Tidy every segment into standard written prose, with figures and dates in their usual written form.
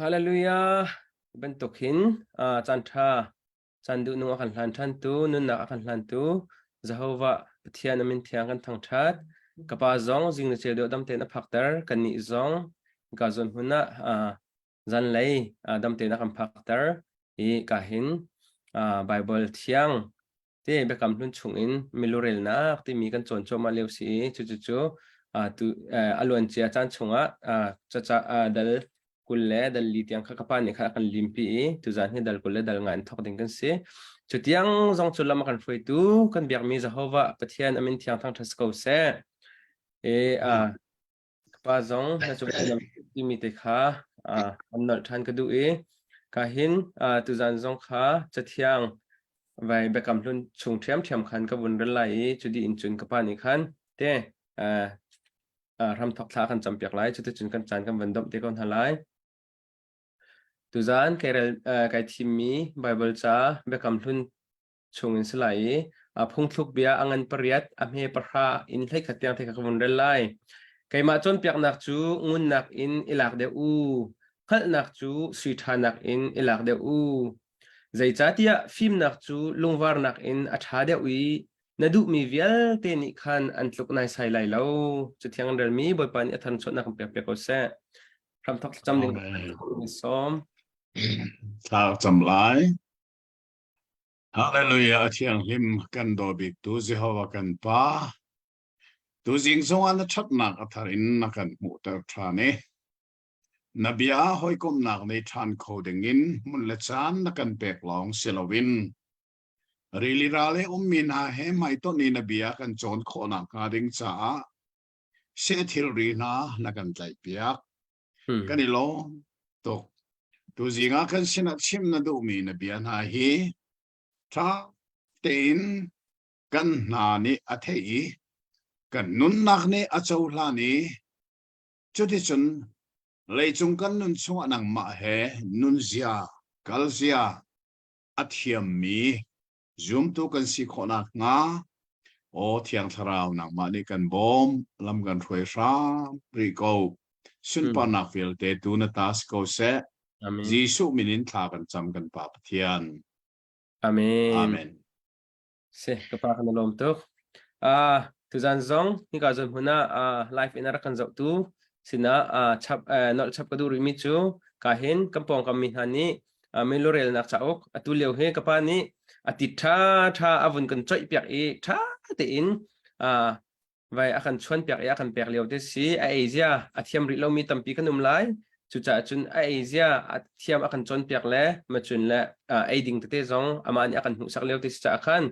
ฮาเลลูยาเป็นตุกินจันทราจันดูนังขันหลันทันตูนุนนักขันหลันตูจะหัวเทียนมินเทียงกันทั้งชัดกับป้าจงจิงเจอดดำเตนพักเตอร์กันนิจงกาจนหุ่นจันเลยดำเตนกันพักเตอร์อีกาหินไบเบิลเทียงที่เบคำลุนชงอินมิลูเรลนักที่มีกันจนโจมาเลวสีจู่ตุอลวนเจียจันชงจะดัล kulle dal litiang kakapani kha kan limpi tu zan he dal kulle dal ngan thok ding kan se chutiang zong chula ma kan foi tu kan biak mi Jehova pathian amin thiang thang thas ko se e pa zong na chu nam ti mi te kha an nal than ka du ka hin tu zan zong kha chathiang vai bekam hlun chung thiam khan ka bun ral lai chudi in chun kapani khan te ram thok tha kan champiak lai chu te chun kan chan kan vandom te kon halai Tuzan kai thimi Bible cha bekam hlun chungin slai phung thluk bia angan pariat amhe parha in thlai khatiang thei ka vun rel lai kai ma chon piak nak chu ngun nak in ilak de u khal nak chu sri tha nak in ilak de u zai cha tia phim nak chu lungwar nak in atha de ui nadu mi vial te ni khan an tluk nai sai lai lo chu thiang rel mi boy pan athan chot nak pek pek ko se ram thok cham ding som ถ้าจำไลฮาเลลูยาเทียงหิมกันดอบิกตูซิฮาวกันป้าตูจิงสงอันชัดนักอัธรินนักันมุตรทานีนบีอาหอยกมนักในทานโคดิงินมุลเลชานนักันเปกลองเซลวินรีลิราเลมินาเฮไม่ต้นนี้นบีอากันโจนโคนักกาดิงจ้าเซทิลรีนานักันใจเปียกกันนี่โลตกตัวจริงกันสินักชิมนัดูมีนบีอันหาฮีถ้าเต็นกันนานี่อัฐีกันนุนนักนี่อัจฉริยะนี่จุดที่จนเลยจงกันนุนช่วนังมาเหนุนเสียกัลเสียอัฐีมีจุ่มตัวกันสิคนนักงาโอเทียงทราวนังมานี่กันบอมลำกันถวยซ้ำริโกสุนปานักฟิลเตตูนตัสโกเซจีสุมินินทากันจำกันปาปเทียนอาเมนเสกปากันลมตุกทุจันซองนี่ก็จะหัวหน้าไลฟ์อินอารักันจะตูสินะชับนอชับกระดูริมิจูกาเห็นกำปองกำมิฮันนี่เมลูเรลนักจ้าอกตุเลียวเฮกับปานี่ติดท่าอาวุธกันจ่อยเปียกอีท่าตีอินไว้อาการชวนเปียกอาการเปียกเลียวเดซี่ไอเซียอาเทียมริโลมีตั้มปีขนมไลจุดจ่าจุนไอเซียอาเทียมอาการชวนเปียกแล้วมาจุนและไอดิ่งเตะซองอามันอาการหุสักเลียวเดซี่จ่าคัน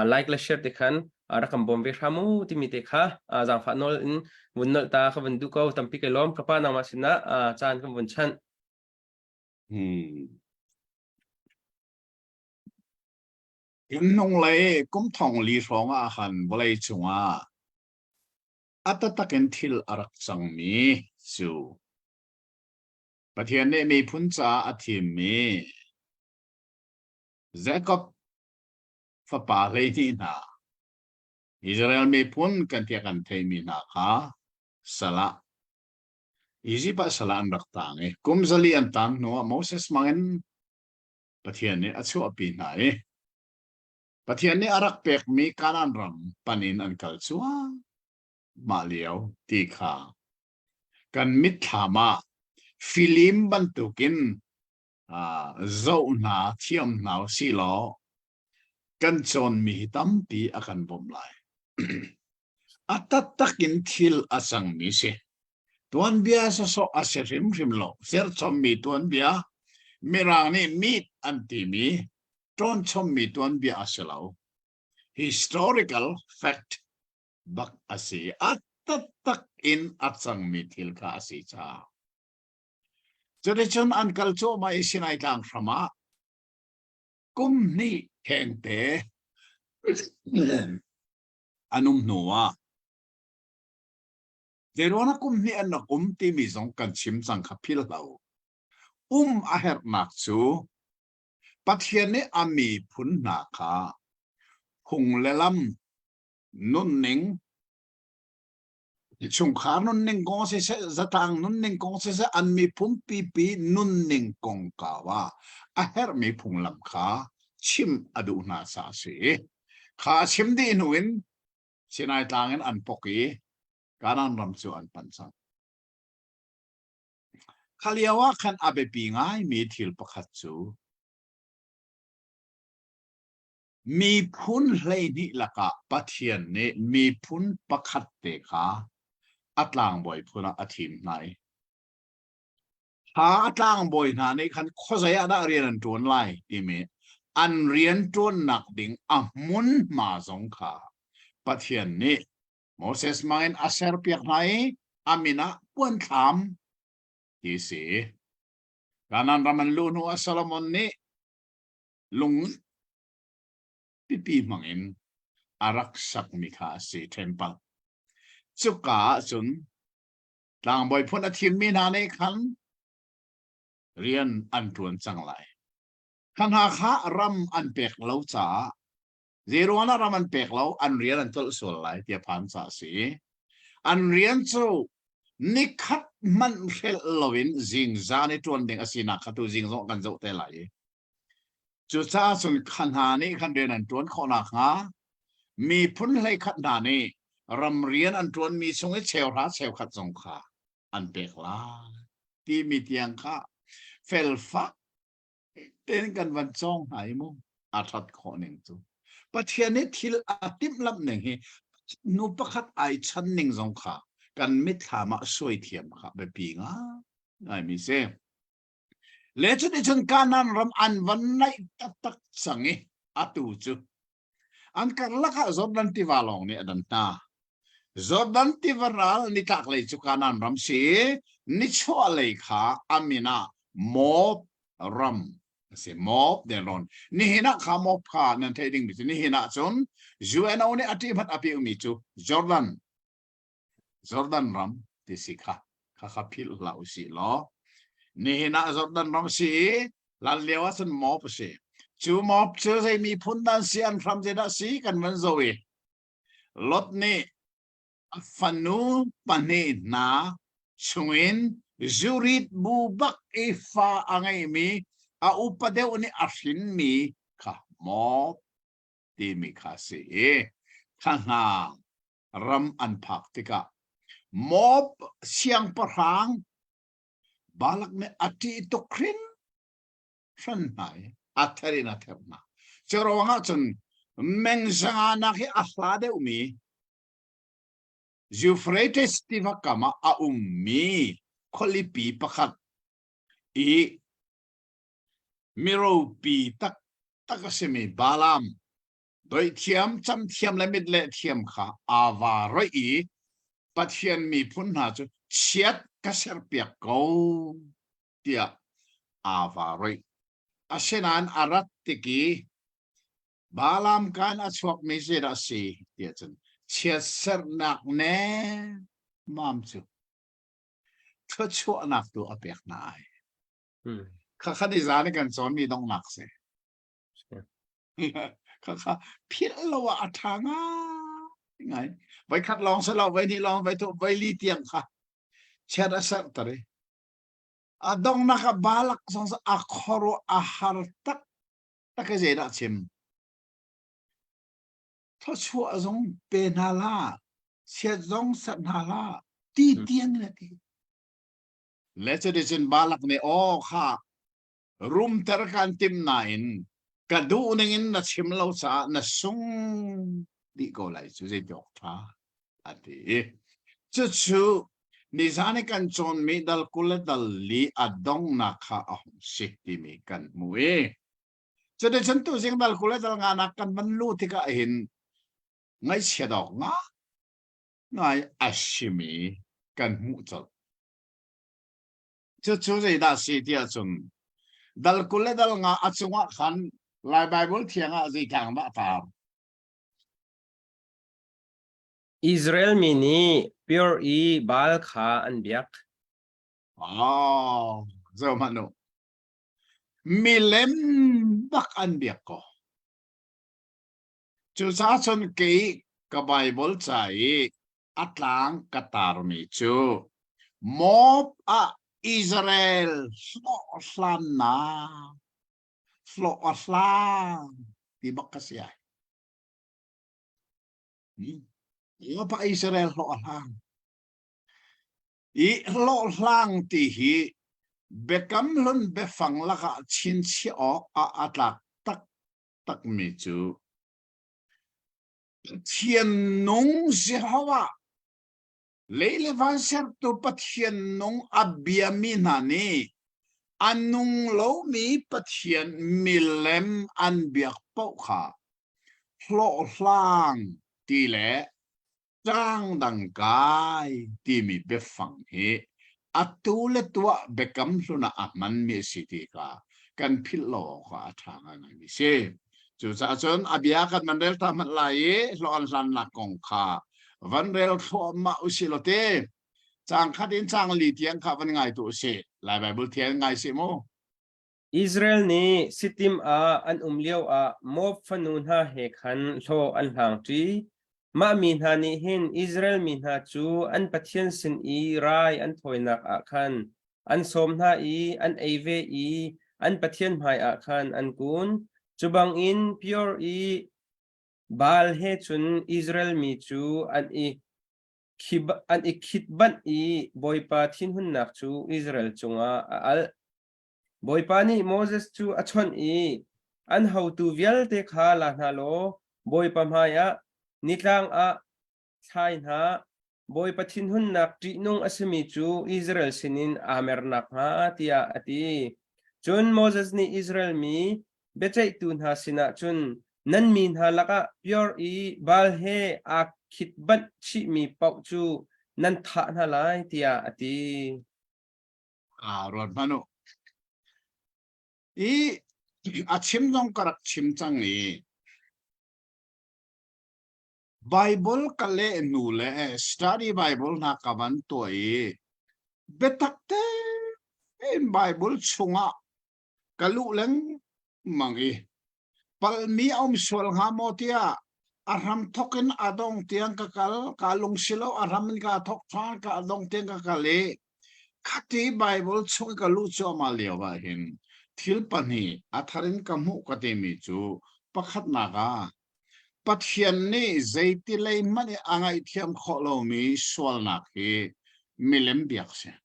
ไลค์และแชร์เด็กคันรักำบอมเวทามูที่มีเด็กค่ะจางฟ้านอลอินวุนนอลตาขบันดูเขาตั้มปีกล้อมกับป้านามาสินะจานขบันชันอินนงเลยกุมทองลีฟองอาหารบริจงอัตตะกันทิลอารักจังมีสู่ประเทศนี้มีพุนจ่าอาทิมมีเจคอบฟ้าป่าเลยนี่นะอิสราเอลมีพุนกันเทียกันเทมีนาคาสละอิจิปัสสละอันรักต่างกุมซาลีอันตันนัวโมเสสมังประเทศนี้อัจฉริยะไหนประเทศนี้อารักเป็กมีการอันรำปันินอันกัลชัวมาเลียวตีขากันมิถามาฟิลิมบันตุกินเจ้าหน้าเทียมหนาวสิล้อกันจนมีตั้มปีอากันบ่มไหลอัตตะกินทิลอาสังมิเสตัวนเบียสโซอาเซริมโลเซอร์ชอมมีตัวนเบียมีรางนี้มีอันติมีตอนชมมีตัวนเบียอาเซลาว historical fact บักอาศัยอัตตะกินอาสังมิทิลกาอาศัยจ้าจะได้ชนอันกัลโจมาอิสินัยทางธรรมะกุมนี่แข่งเตะอันุมหนัวเดี๋ยวนะกุมนี่อันนักที่มีสองกันชิมสังขพิลเราอาเหตุนักจูปัจเจกนี้อามีพุนนาคาหุงเลลัมนุนนิง chung khá nun ning gong se zatang nun ning gong se an mi phum pi nun ning gong kawa a her mi phung lam kha chim adu na sa se kha chim di nuin sinai tangin an poki kanan ram chu an pansan khaliawa khan abe pi ngai mi thil pakhat chuมีพุนเลยนี่ละกะปะเทียนเนี่ยมีพุนประคัดเตขาอัตลางบ่อยพุนอาทิมไหนหาอัตลางบ่อยนาในคันข้อใจอันเรียนจวนไล่ที่มีอันเรียนจวนหนักดิ่งอ่ะมุนมาสงขาปะเทียนนี่โมเสสมาอินอาเซอร์เปียกไหนอามินะปวนถามที่สีการนั้นรามันลูนัวซาโลมอนนี่ลุงปีมังอินอารักษักมิคาสีเทมเปิลสุกาจุนต่างบ่อยพ้นอาทิตย์มีนาในคันเรียนอันทวนจังไรขันหาขารำอันเปกเล่าจ๋าเจรวนะรำอันเปกเล่าอันเรียนอันตุลส่วนไรเดียพันสาสีอันเรียนจูนิคัดมันเฟลลวินจิงจาในจวนเด็กอสินักขัดตัวจิงส่งกันเจ้าแต่ไหลจุดซาสุนขันหานี้ขันเรียนอันจวนขอนักหามีพุนให้ขันหานี้รำเรียนอันจวนมีทรงให้เชลราเชลขัดสงขาอันเปกลาที่มีเตียงข้าเฟลฟักเต้นกันวันจ้องหายมุงอาทัดขอหนึ่งตัวประเทศนี้ทิลอาติมลับหนึ่งให้นูประคัดไอชั้นหนึ่งสงขากันไม่ถามช่วยเทียมค่ะแบบปีง่ะไอ้มีเสียเลจุดฉันการนั้นรำอันวันไหนตักสังเกอตูจูอันกันละค่ะจอดันติวาลองเนี่ยดันตาจอดันติวาราลนิตักเลยจุการนั้นรำเสียนิชัวเลยค่ะอามินะมอบรำเสียมอบเดรอนนี่เห็นนะข้ามอบค่ะนั่นเทดิ้งบิสนี่เห็นนะจนจูเอ็นเอาเนี่ยอธิบัติอภิอุมิจูจอดันรำที่สิค่ะข้าพิลลาอุสิล้อนี่นะจอดันรำสิลันเลียวสันมอบสิจูมอบเชื่อใจมีพุนดันเสียนพรำเจดสีกันมันโซยลดนี่ฟันนูปันนี่นาชงวินจูริดบูบักอีฟ้าอังไงมีอาอุปเดวนี่อาชินมีค่ะมอบที่มีข้าสิข้างหน้ารำอันพักติกะมอบเสียงประหางบาลักเนี่ยอธิตุครินฉันไหนอัทรินาเทปนาเจ้าระวังจนเมงจังอานักอัลลาเดอุมียูเฟรติสติวกามาอุมมีคอลิปีประคัดอีมิโรปีตักเสมีบาลามโดยเทียมจำเทียมและมิดเละเทียมค่ะอาวารอีปัจเจียนมีพุนหาจุเชียดกระเสรเปียกโกเดียอาวารอีอาเชนันอารัตติกีบาลามการอชวกมิเจราสีเดียจันเชียดเสรนักแน่มามจุเธอชั่วนักตัวอเปียกนายข้าขัดอิจานี่กันสอนมีต้องหนักเสียข้าพิลละวะอัฐางายังไงไว้คัดลองสลับไว้นี่ลองไว้ทุบไว้ลีเตียงค่ะเชื่อสักตระดองนักบาลักสงสอาคอรุอาหารตักเจดัชิมถ้าชัวจงเป็นฮาลาเชื่อจงสันฮาลาตีเตียงนี่ทีและจะได้ยินบาลักเนี่ยโอ้ค่ะรุมเทอร์กันติมนายนกระดูนึงนัดชิมเราซะนัดซุงดีก็เลยจะจะยกท่าอันนี้จะชูนิสานิกันจนมีดัลกุลดัลลีอดองนักข้าสิที่มีกันมวยจะได้ฉันตัวเสียงดัลกุลดัลงานักกันมันรู้ที่ก็เห็นไงเสียดอกงะไงอาชิมีกันมุจดจะชูจะได้สิที่จนดัลกุลดัลงาอัศวะขันลายไบเบิลเทียงอะไรทางบ้าตาอิสราเอลมีนี่พิวอีบาลขาอันเบียกอ๋อเจ้ามันโนมีเล่มบักอันเบียกก็จุดสาชนกีกับไบเบิลใจ อัตลังกตารมิจูมอบอิสราเอลสโลลันนาสโลลันที่บักกะเสียว่าพระอิสราเอลสโลลันอีสโลลันที่ฮีเบกัมลุนเบฟังละกะชินชีออกอัตลักตักมิจูเทียนนงเสียฮะเลวันเซอร์ตุปะเทียนนงอับยามินานีอันนุงโลมีปะเทียนมิเลมอันเบียกปอกขาโลลังตีเละจ้างดังกายที่มีเบฟังเฮอัตุเลตัวเบกัมสุนามันมีสิทธิกากันพิลโลกาทางนั้นมิเชจุดจนอเบียกันมันเรลทำอะไรลอนลันนักกงขาวันเรลทัวมาอุสิโลเตจางขัดินจางลีเทียงขับวันไงตัวเสลายไบเบิลเทียงไงสิโมอิสราเอลนี่สิติมอันเลี้ยวมอบฟันูนฮาเฮขันโลอันหางจีมามีนานี่เห็นอิสราเอลมีนาจูอันปะเทียนสินอีไรอันถอยนักขันอันสมนาอีอันเอเวอีอันปะเทียนหายขันอันกุนจุบังอินพิอร์อีบาลเฮชุนอิสราเอลมีจูอันอีคิดบันอีบอยปาทินหุนนักจูอิสราเอลจงอัลบอยปานี่โมเสสจูอัชวนอีอันhow to เวลเตคาลานาโลบอยปามายะนิทางใช่นะบอยปะทินหุนนักจีนงอสมิจูอิสราเอลสินินอาเมรนักฮะที่อติจนโมเสสนี่อิสราเอลมีเบจไอตุนฮาสินะจนนั่นมีนฮาลักะพิอร์อีบาลเฮอาคิดบัตชิมีปอกจูนั่นท่านาไลที่อติรอดมานุอีอาชิมต้องกระชิมจังนี้ Bible กัเลนูเล study Bible นักกวันตัวเบตักเตBible ชงกัลุเลงมังปัลมีเอามิสวลหาโมเตียอารัมทอกินอาดงเตียงกาลงสิโลอารัมมินกาทอกทานกาดงเตียงกาเลขัดที่ Bible ชงกัลุจอมาเลียวว่าเห็นทิลปนีอัทารินกมุกเตมิจูปะขัดนากาปัทยันนี่ใจที่เลยมันอ่างไอเทียมขอเรามีสวลนักเฮมิเลมเบียกเสีย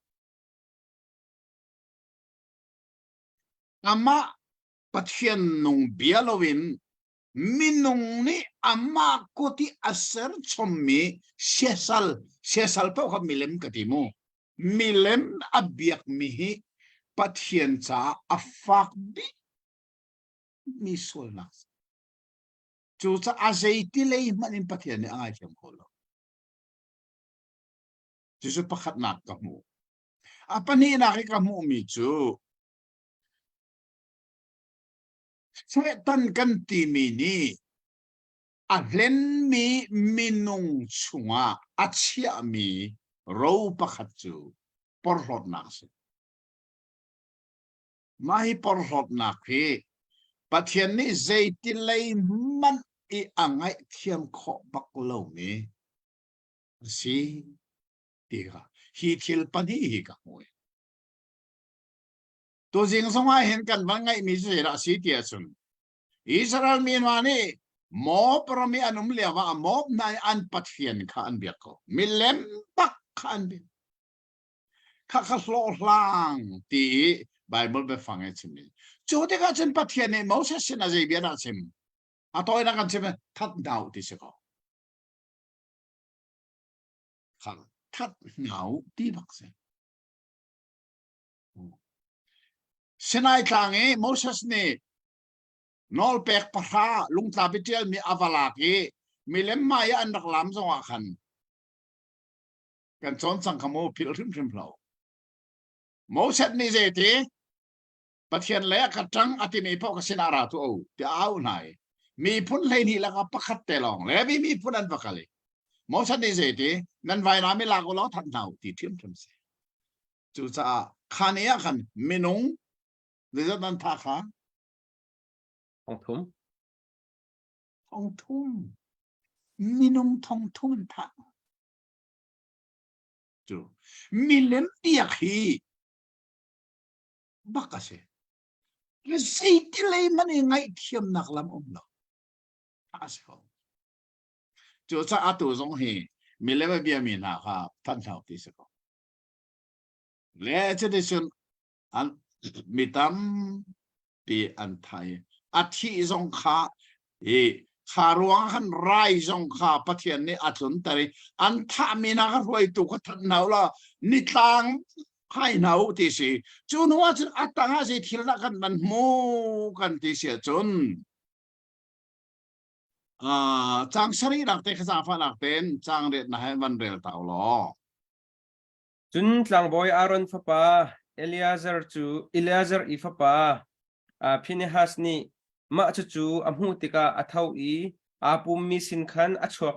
อามาปัทยันนุ่งเบียลวินมินุ่งนี่อามากุติอาเซอร์ชมมีเชสัลเป้ากับมิเลมกติโมมิเลมอับเบียกมีปัทยันจ้าอัฟฟักบิมีสวลนักจูจะอาศัยที่เลยมันอินปัทยันนี่อ่างไอเทียมขอเราจูจะประคัดนักกับมูapa ni nak kamu micu setan kan timini ahlen mi minung chunga achia mi ro pakhatchu porhot nakse mahi porhot nakhe pathian ni zaitin lei man I angai thiam kho baklo mi si tiga hi thil pani hi ka moi to jing songa hen kan bangai mi se ra si tia chun Israel mi mani mo promi anum lewa mo nai an pathian kha an biak ko mi lem pak khan bi kha hlo hlang ti Bible be fangai chimi chu te ka chen pathian ne Moses na je bia na chim a toy na kan chim that dau ti se ko kha that ngau ti bak se Sinai tlangi Moses ni nol pek pasha lung tabitial mi avalaki mi lemma ya andak lam so akan kan chon sang kamo pil rim plau Moses ni zeti pathian le ka tang ati mi pok sinara tu o ti au nai mi phun le ni la ka pakhat te long le mi phun an pakali Moses ni zeti nan vai na mi la ko lo that nau ti thim se chu cha khania kan minung le dan tha khaของทุ่ม ทองทุ่มมีนมทองทุ่มทะ จูมิเลมเปียกฮีบักเสแล้วสิ่งที่เลยมันยังไงเทียมนักลำอมเนาะอาเสเขาจูจะอาตุสงเฮมิเลมเบียมีนาครับท่านชาวที่สกและจะได้ชนอันมีตามปีอันไทยอาทิสงขาคารวงหันไรสงขาปะเทียนนี่อาจนแต่อันถ้ามีนักรวยตุกทันเอาละนิตังให้เอาที่สิจุนว่าจะอัตตังสิทีละกันมันโมกันที่เสียจนจังสรีรักเตะขจาฟันรักเป็นจังเด็ดนะให้วันเรียลตาวล้อจุนหลังบอยอารอนฟ้าป่าเอลีอาเซอร์อีฟ้าป่าพินิฮัสนี่มาจูอัมหูติกาอัทเอาอาปุมมีสินคันอัชวก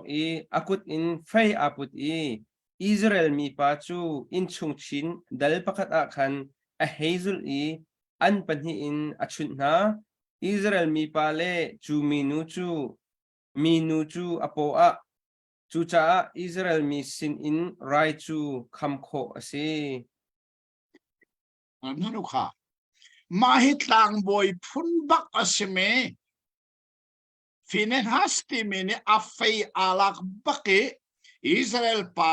อากุดอินไฟอาปุดอิสราเอลมีป้าจูอินชุงชินดัลปักตอาคันเฮซุลอันปันฮีอินอัชุนนาอิสราเอลมีป้าเลจูมีนูจูอโปอาจูจ้าอิสราเอลมีสินอินไรจูคำโคสินั่นลูกค่ะมาฮิตลังบอยพุ่นบักอสเมฟินฮัสติมินอัฟเฟยอาลักบักอิสราเอลป้า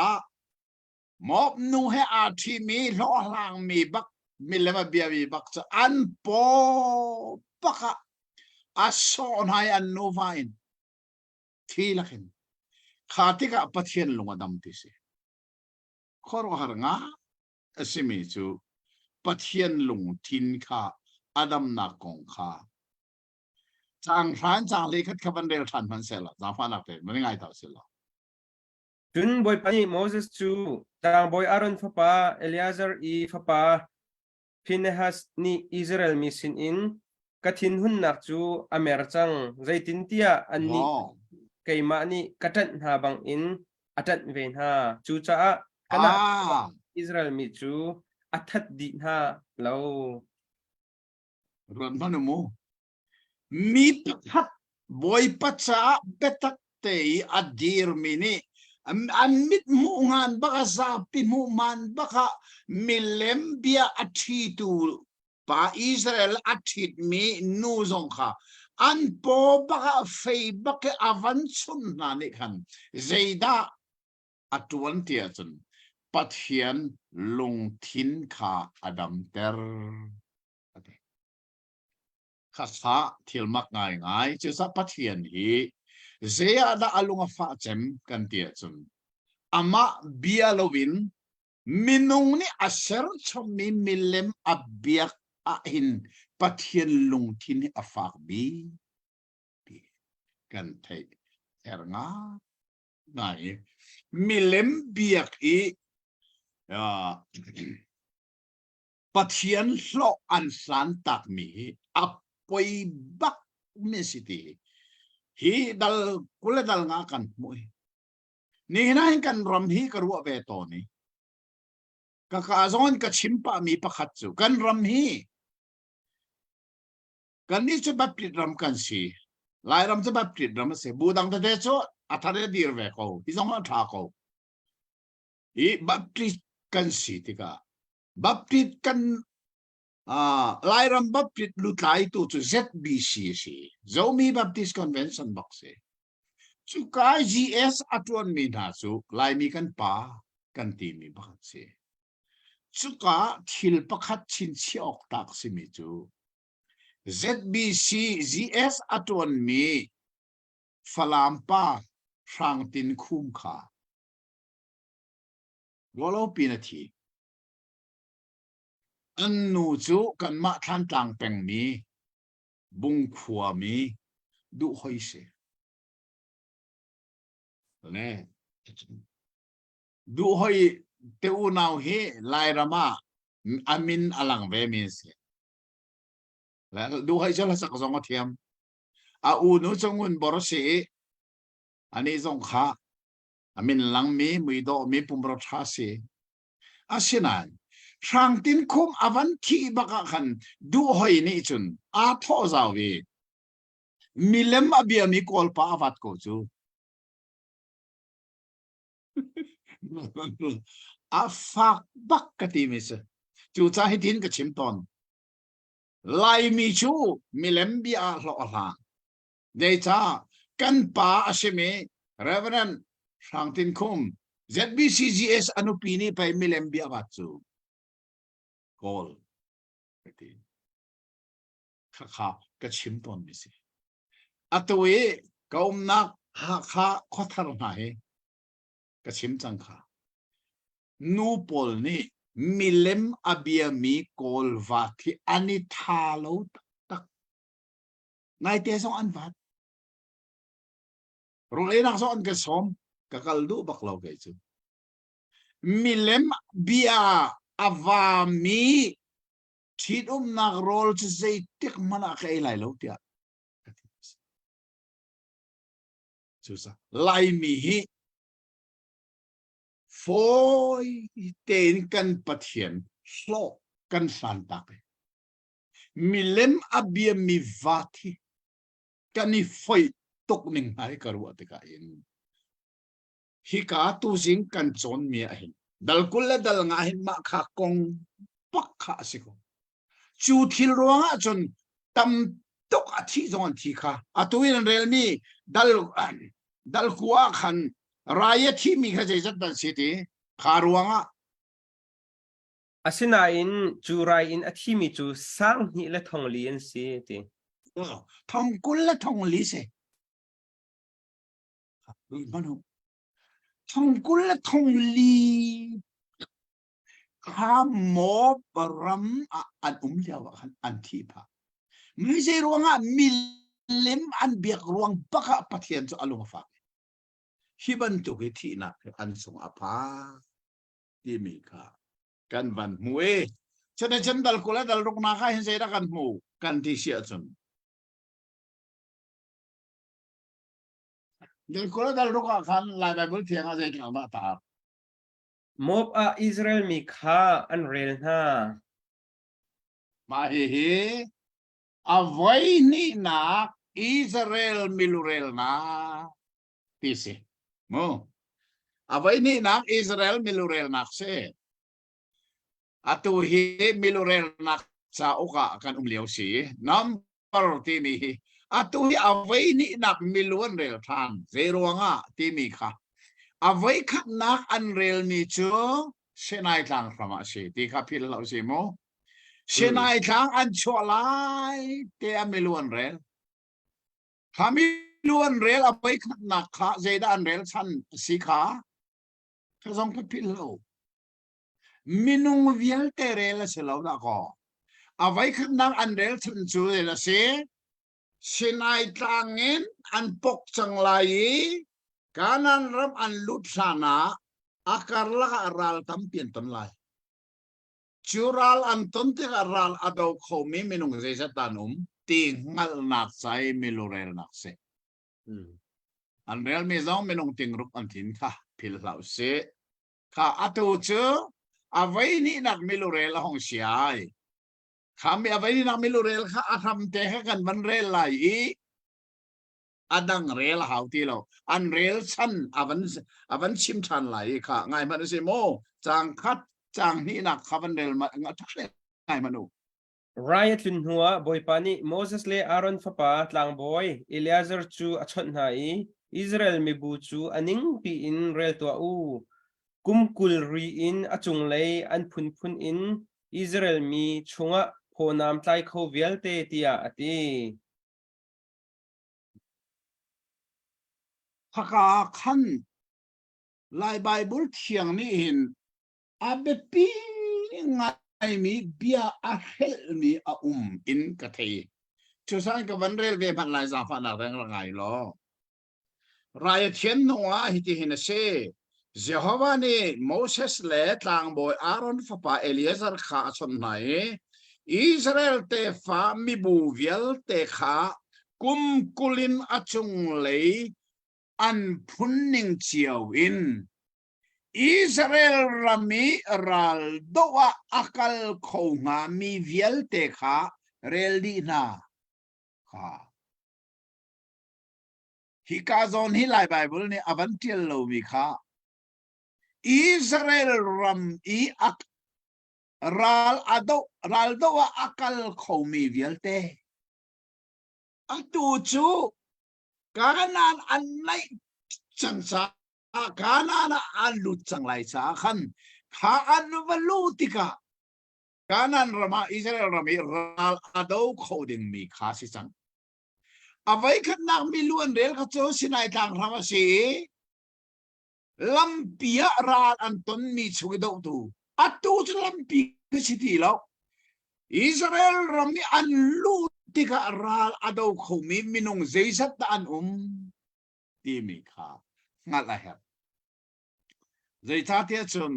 มอบนูเฮอาทีมีล้อหลังมีบักมิเลมาเบียมีบักจะอันโปบักอัสโซนให้อันโนวาอินทีละขินขาติกะปัทเยนลงมาดำติสิขอรู้หางาสิมิจูปัทเยนลงทินขาอดัมนักกงขาจางร้านจางเล็กขับบันเดลทันมันเสร็จละจางฟันนักเตะมันง่ายต่อสิละจุนบอยปานีโมเสสจูจางบอยอารอนฟ้าป่าเอลีอาเซอร์อีฟ้าป่าพินเนฮัสนี่อิสราเอลมีสินอินกัทินหุ่นนักจูอเมริจังใจตินเตียอันนี้ไก่มานี่กัตันหาบังอินอัตันเวนหาจูจ้าขณะอิสราเอลมีจูอัตัดดินหาแล้วรอนพันมูมีพัดบอยปัจจาเบตักเตยอดีร์มินีอันมิดมูงานบักซาปิมูมันบักมิเลมเบียอาทิตูปาอิสราเอลอาทิตมีนูซงค่ะอันโปบักเฟยบักอวันสุนนานิคันเจดาอัตวันเตียจันปัทเฮียนลงทินค่ะอดัมเตอร์ข้าษาที่มักง่ายจะสับปัทเฮียนฮีเสียดาอลุงฟ้าเจมกันเตียจุนอามาเบียลวินมินุงนี่อาเซอร์ชมีมิเลมอับเบียกอาหินปัทเฮียนลงทินอาฟากบีกันเทเอร์งาไงมิเลมเบียกปัทเฮียนโลอันสันตักมีอัปปอยบักมิสิตีฮีดัลกุเลดัลงากันมวยนี่นะเห็นกันรำฮีกรัวเบโตนี่ก็กาซอนก็ชิมปามีประคัตจูกันรำฮีกันนี่จะแบบปลิดรำกันสิลายรำจะแบบปลิดรำเสียบูดังแต่เดชอัฐานดีร์เวเขาที่สองอัฐาเขาอีแบบปลิดกันสิที่กาแบบปลิดกันลายรำแบบปลิดลุตไลตัวจุ ZBC สิZomi Baptist Convention บอกเสียสุกา GS อัตวันมีนาสุลายมีกันป่ากันตีมีบักเสียสุกาทิลประคัดชินชีออกตักสิมิจู ZBC GS อัตวันมีฟลามป้าช่างตินคุ้มค่าวอลปีนาทีอันนูจูกันมาทันต่างแปงมีบุงขวามีดูหอยเสเนี่ยดูหอยเตอูนาวเฮไลรามาอามินอลังเวมินเสแล้วดูหอยจะละสักสองเทียมอูนูจงุนบรเสอันนี้จงข้าอามินลังมีมือโดมีปุ่มรถชาเสอาเชนันช่างตินคุมอวันที่บักขันดูหอยนี่จุนอาทอซาวีมิเลมอเบียมีกอลปาอวัดโกจู a fak bak ka ti mi se chu cha hi tin ka chim ton lai mi chu milem bi a lo la de cha kan pa asime reverend sang tin khum ZBCGS anupini pa milem bi abat chu kol ka ti kha ka chim ton mi se atoi kaum nak ha kha khothar na he ka chim chang kha nu pol ni milem abia mi kol va thi ani tha lo tak ngai te song an vat ro le nak so an ka som ka kal du bak lo ke chu milem bia ava mi thit nak rol che sei tik mana kai lai lo tia chu sa lai mi hi phôi tên căn pathian lo căn san tak milem abia mi vati kani phôi tok ning hai karu atika in hi ka tu jing kan chon mi a hin dal kul la dal nga hin ma kha kong pak kha siko chu thil ronga chon tam tok a thi zon thi kha atuin rel mi dal kuwa khan raya thi mi kha jai dan city kharuanga asina in chu rai in athi mi chu sang hi la thong li an si ti thong kul la thong li se manu thong kul la thong li kha mo param an liawa khan an thi pha mai se ruanga milim an biak ruang baka pathian chu alunga fa hiban tu ke thi na an sung apa ti mi kha kan van muwe chana chandal kula dal ruk na kha hin se da kan mu kan ti sia chun dal kula dal ruk khan la bible thiang a je ka ma ta mop a Israel mi kha an rel na ma hi avai ni na Israel milurel na ti se mo avai ni na Israel milurel na se atu hi milurel na sa uka kan liao si number ti mi atu hi avai ni nak miluan rel than zero nga ti mi kha avai khat nak an rel mi chu senai tang from a si ti kha phil lo si mo senai tang an cholai te miluan rel kha miluan rel avai khat nak kha zeda an rel chan si kha ka zong ka phil lo minung viel tere la selo da ko avai khat nak an rel chan chu la se sinai tangin an pok chang lai kanan ram an lut sana akarla ral tam pian ton lai chural an ton te ral ado khomi minung ze satanum ti ngal nak sai milurel nak se an rel mi zong minung ting rup an tin kha phil lau se kha atu chu avai ni nak milurel hong siai kami avai ni nak milurel kha akham te kan van rel lai adang rel hau ti lo an rel chan avan chim chan lai kha ngai man se mo chang khat chang ni nak khavan rel ma nga thale ngai manu riot lin huwa boy pani Moses le Aaron fapa tlang boy Eleazar chu achon nai Israel mi bu chu aning pi in rel to u kumkul ri in achung lei an phun in Israel mi chunga phonam tlai kho velte tia ati haka khan lai bible thiang ni hin abe pi ngai mi bia a hel mi a in ka thei chu sang ka van rel ve phan lai za phan na rang ngai lo rai thian noa hi ti hin se Jehovah ni Moses le tlang boy Aaron fapa Eleazar kha chon nai Israel te fa mi bu vial te kha kum kulin achung lei an phunning chiao in Israel rami ral doa akal khonga mi vial te kha rel di na kha hi ka zon hi lai bible ni avantial lo mi kha Israel ram I ak ral do wa akal khomi vialte atu chu kanan an lai chang sa kanan an lu chang lai sa khan kha an valutika kanan rama Israel rami ral ado khoding mi kha si chang avai khat nak mi luan rel kha cho sinai tang rama si lampia ral anton mi chugido tu atu chu lampi siti lo Israel rami an lu tika ral ado khomi minung zeisat ta an ti mi kha ngat la hep zeita tia chun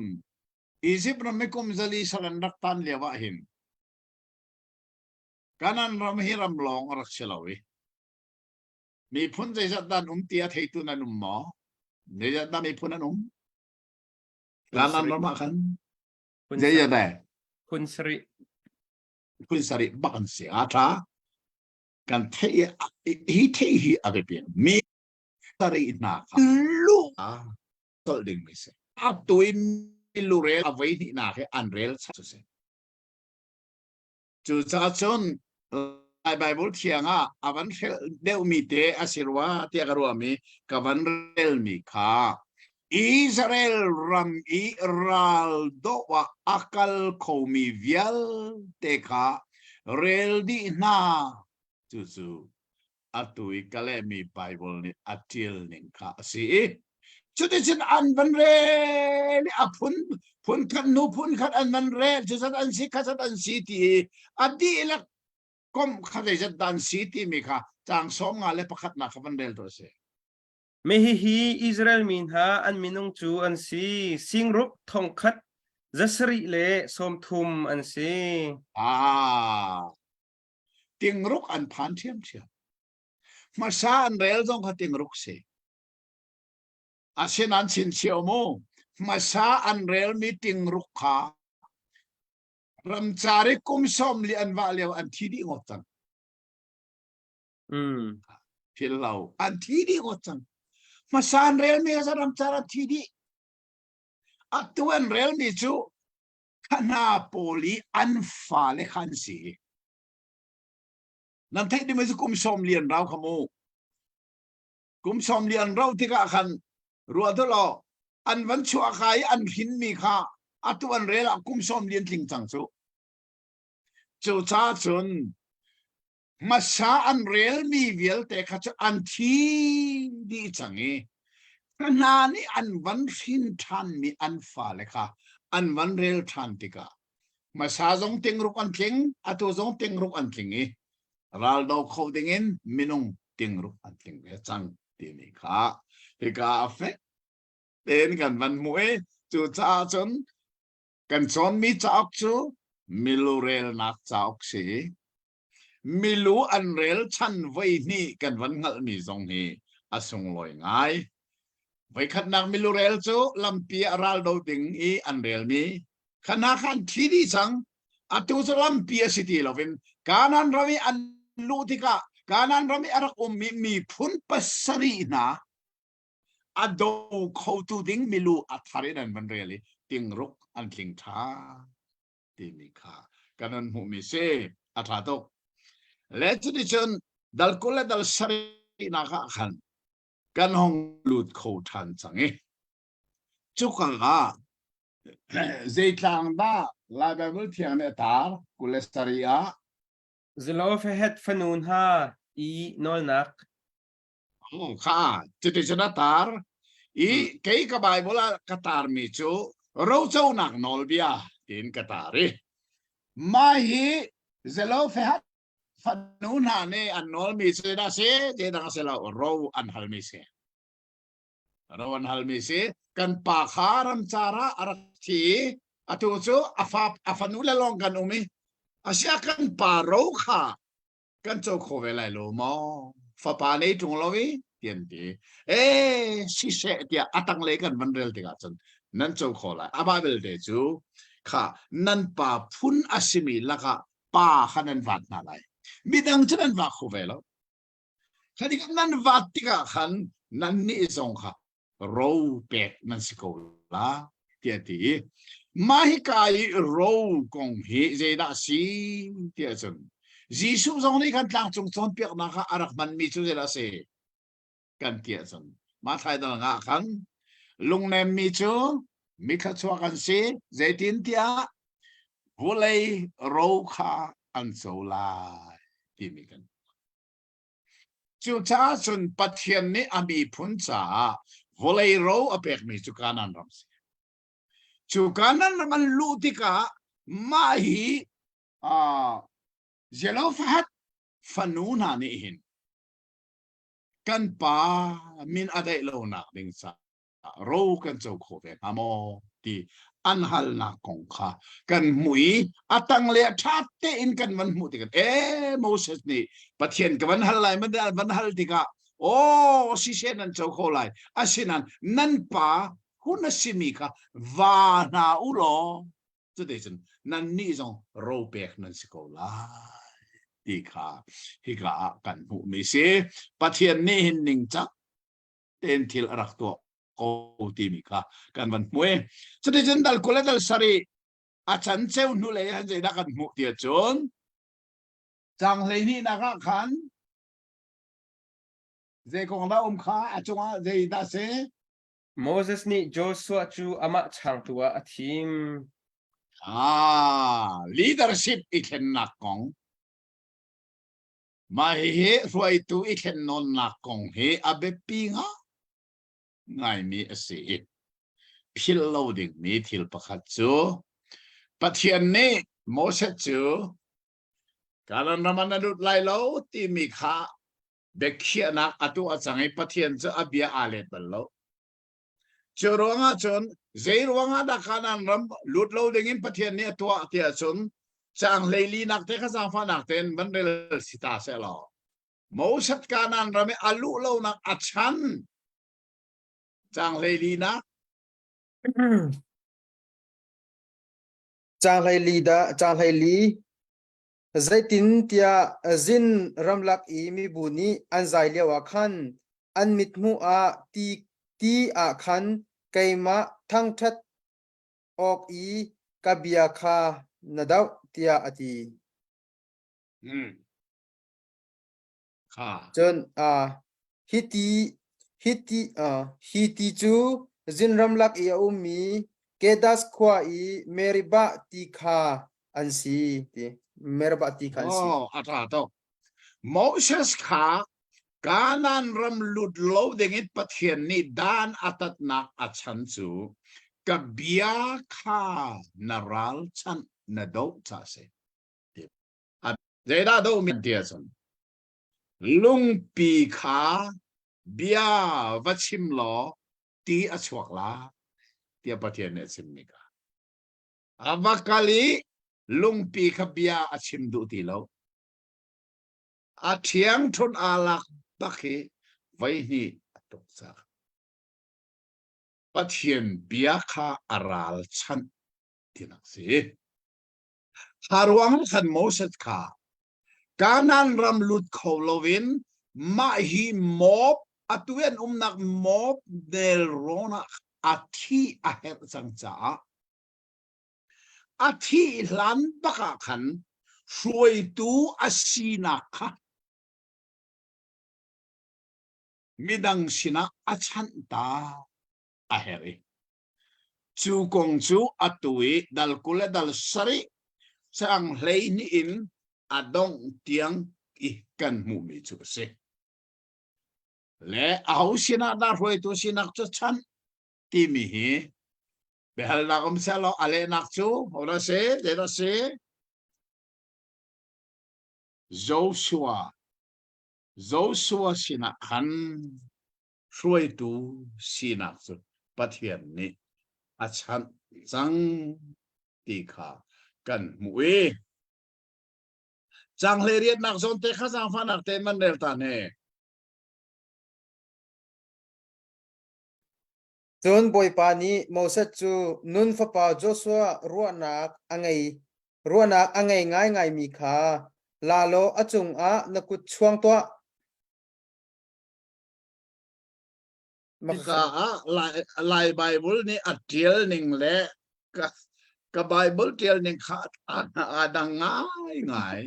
Egypt rami kum zali salandak tan lewa hin kanan ram hiram long rak chelawi mi phun zeisat dan tia theitu na mo zeisat da mi phun an kanan ram khan zeya daคุณสริ kun sari bakan si ata kan thei hi agapin mi sari na lu tol ding mi se atui lu rel avai ni na ke anrel sa se chu cha chon ai bible thianga avan deu mi te asirwa te garwa mi kavan rel mi kha Israel ram Israel do wa akal khomi vial teka rel di na chu atui kale mi bible ni atil ning kha si chu de chin an ban re ni apun phun khan nu phun khan an ban re chu san an si khat an si ti adi la kom kha de jat dan si ti mi kha chang som nga le pakhat na khaban rel to se mehi Israel min ha an minung chu an si singruk thong khat zasri le som thum an si tingruk an phan thiam thiam masa an rel jong kha tingruk se asin an sin chiao mo masa an rel mi tingruk kha ramchari kum som li an va lew an thi di ngotang philau an thi di ngotang masan rel mi sa ramchara thi di atuan rel mi chu khana poli an fa le khan si nan thei di mai kum som lian rau khamo kum som lian rau tika khan ruwa to lo an van chu khai an hin mi kha atuan rel kum som lian tling chang chu cha chun masa an rel mi vial te kha chu an thi di changi kana ni an van fin than mi an fa le kha an van rel than tika masa jong teng ruk an tling atu jong teng ruk an tlingi ral do khoding in minung teng ruk an tling le chang ti ni kha tika affect ten kan van mue chu cha chun kan chon mi chak chu milu rel nak chak si milu an rel chan vai ni kan van ngal mi zong hi asung loi ngai vai khat nak milu rel chu lampi aral do ding I an rel mi khana khan thi di chang atu chu lampi city lovin kanan rawi an lutika kanan rami arak mi phun pasari na ado khotu ding milu atharin an van reli tingruk an tling tha ti mi kha kanan mu mi se athatok let's listen dal kula dal sari na kha khan kan hong lut kho than changi chuka ga zeitlang da la bible thiang ne tar kula sari a zelo fe het fanun ha I nol nak kha chiti chana tar I kei ka bible ka tar mi chu ro chau nak nol bia tin ka tari ma hi zelo fe hat fanun ha ne an nol mi se da se je da se la ro an hal mi se ro an hal mi se kan pa kharam chara arakhi atu chu afanu la long kan umi asia kan pa ro kha kan cho kho ve lai lo mo fa pa nei tung lo wi tien ti si se tia atang le kan van rel ti ga chan nan cho kho la aba bel de chu kha nan pa phun asimi la ka pa khanan vat na lai midang chanan va kho ve lo khadi kan nan vat ti ga khan nan ni zong kha ro pek nan si ko la tiệt thì mai cái râu công hệ dây đã xí tiệt chân Giêsu dòng này kan tlang chung chon piak na ka arak man mi chu zela se kan tiệt chân ma thai da nga kan lung nem mi chu mi kha chua kan se zai tin tia volei râu kha an so la ti mi kan chu cha chun pathian ni ami phun cha volei râu apek mi chu kanan ram se chu kanan man lu ti ka ma hi zelo fahat fanuna ni hin kan pa min adai lo na ding sa râu kan chau kho ve amo ti an hal na kong kha kan mui atang le that te in kan man mu ti kan Moses ni pathian ka van hal lai man hal ti ka si sen an chau kho lai asinan nan pa huna simi ka va na u lo chu de chen nan ni zong râu pek nan si ko lai ti kha hi ka kan hu mi se pathian ni hin ning chak ten thil arak to ko ti mi kha kan van mue chute chen dal kole dal sari a chan cheu nu le han je da kan mu ti chon chang le ni na ka khan je kong da kha a chunga je da se Moses ni Joshua chu ama chang tua athim leadership i khen na kong ma he roi tu i khen non na kong he abe pinga ngai mi ase phil loading mi thil pakhat chu pathian ni Moses chu kalan raman adut lai lo ti mi kha bekhia na atu achangai pathian chu abia alet bal lo churonga chon zeironga da kanan ram lut loading in pathian ni atwa tia chon chang leili nak te kha sang fa nak ten bandel sita se lo Moses kanan ram alu lo nak achan chang leili na chang lai li zaitin tia zin ramlak i mi buni an zai lewa khan an mitmu a ti a khan keima thang that ok i kabia kha nadau tia ati chon hiti chu zin ramlak i ummi kedas khwa i meriba ti kha an si ti merba ti kha si ata to Moses kha kanan ram lut loading it pathian ni dan atat nak achan chu kabia kha naral chan na do cha se zeda do min tia son lung pi kha bia vachim lo ti achwak la tia pathian ne sim ni ka avakali lung pi kha bia achim du ti lo a thiang thun alak bakhi vai hi atok sa pathian bia kha aral chan tinak si harwang khan Moses kha kanan ram lut kholovin ma hi mob atuen umnak mob del rona athi aher sang cha athi lan baka khan shuai tu asina kha midang sina achan ta aheri chu kong chu atui dal kule dal sari sang hlei ni in adong tiang i kan mu mi chu se le au sina da roi tu sinak chu chan ti mi hi behal na om salo ale nak chu ora se de da se Joshua sina khan roi tu sinak chu pathian ni achan chang ti kha kan mu e chang le riat nak zon te kha sang fa nak te man del ta ne chon boy pa ni Moses chu nun fa pa Joshua ruanak angai ngai mi kha lalo achung a nakut chuang to มา ก็ลายไบเบิลนี่อัดเทียลหนึ่งแหละกับไบเบิลเทียลหนึ่งขาดดังง่าย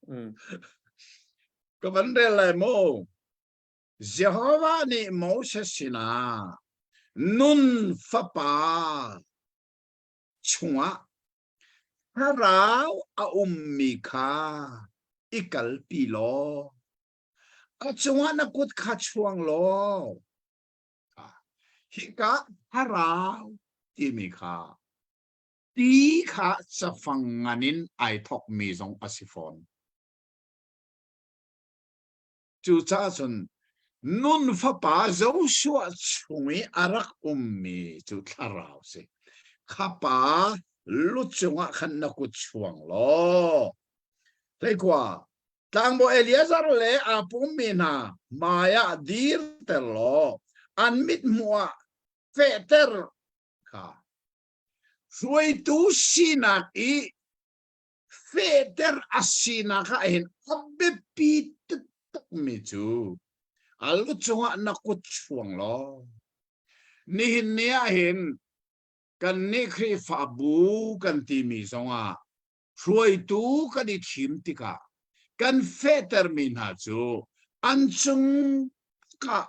อืม ก็มันเรื่องอะไรโมเยโฮวานี่โมเสสนะนุนฟะปาชัวฮาราวอุมมิคาอิกัลปีโลชัวนักุดขาช่วงโลฮิกะฮาราวติมิคาตีขาจะฟังงานินไอทอกมีสงอสิฟอนจูจ้าจนนุนฟ้าป่าจะชัวช่วยอารักมีจุดทาราวสิข้าป่าลุจงะขันนักช่วงโลเลยกว่าตังโบเอลียซาร์เลอาปุ่มมีนามายาดีร์เตลโลอันมิดมัวเฟเตอร์ค่ะช่วยตูสินักอีเฟเตอร์อาสินักเห็นอับเบปีตตักมิจูอัลลุจงะนักช่วงโลนี่เนี่ยเห็นกันนี่คือฟาบูกันที่มีสงะช่วยตูกันที่ทีมติกากันเฟเตอร์มินาจูอันจงกะ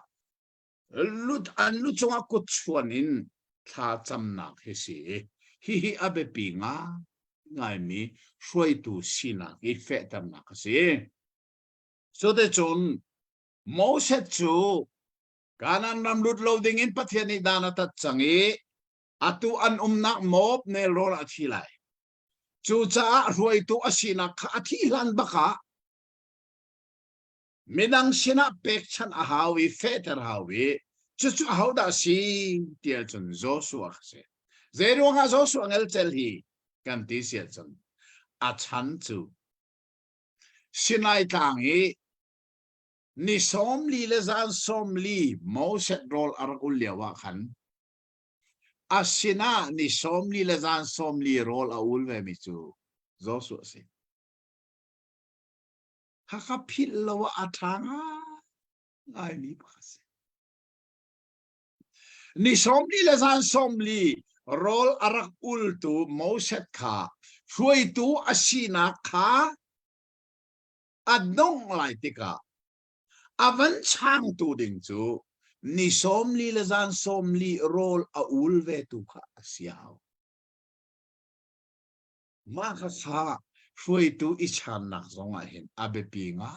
ลุจงะกุชวนินถ้าจำนักเฮสิฮิอาเบปิงาไงมีช่วยตูสินักอีเฟเตอร์นักสิสุดท้ายจนโมเสสจูการนั้นนำลุดโลดิ้งอินพัทยานิดานัตจังอีอัตุอันนักมอบในโรราชิไลจูจ้ารวยตูอาศินักขาที่ลันบักะมินังศินักเป็กชันอาหาวิเฟเตอร์ฮาวิจูฮาวดาซีเตียจนโจสุอักเซเจรุงฮาโจสุอังเอลเจลฮีกันติเสียจนอาชันจูศินัยตังฮีนิสอมลีเลซานสอมลีโมเสสโรลอารักุลเลียวะขันอาศินานิสอมลีเลซานสอมลีโรลอาอุลเวมิจูโจสุเซฮักพิลลวะอาทางไอมีภาษานิสอมลีเลซานสอมลีโรลอารักุลตูโมเสสขาช่วยตูอาศินาขาอัดดงไลติกาอวันช่างตูดิงจูนิสอมลีเลซานสอมลีโรลอาอุลเวตุขะเสียวมาค่ะช่วยตูอิชันนักสงฆ์เห็นอาเบปีงะ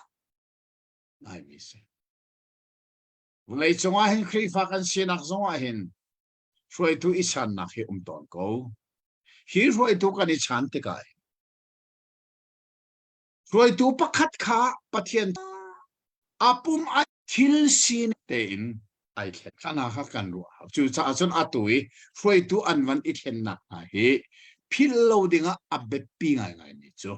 ไอมิเซวันนี้สงฆ์เห็นครีฟักันเสียนักสงฆ์เห็นช่วยตูอิชันนักเห็นตอนกูฮีช่วยตูกันอิชันติกายช่วยตูประคัดขาปะเทียนอาปุ่มไอทิลซีนเตนไอเข็นขนาดกันรัวจูจ่าจนอาตุยช่วยตัวอันวันอิเทนนักนะเฮพิลโลดิงะอับเบปีไงนี่จู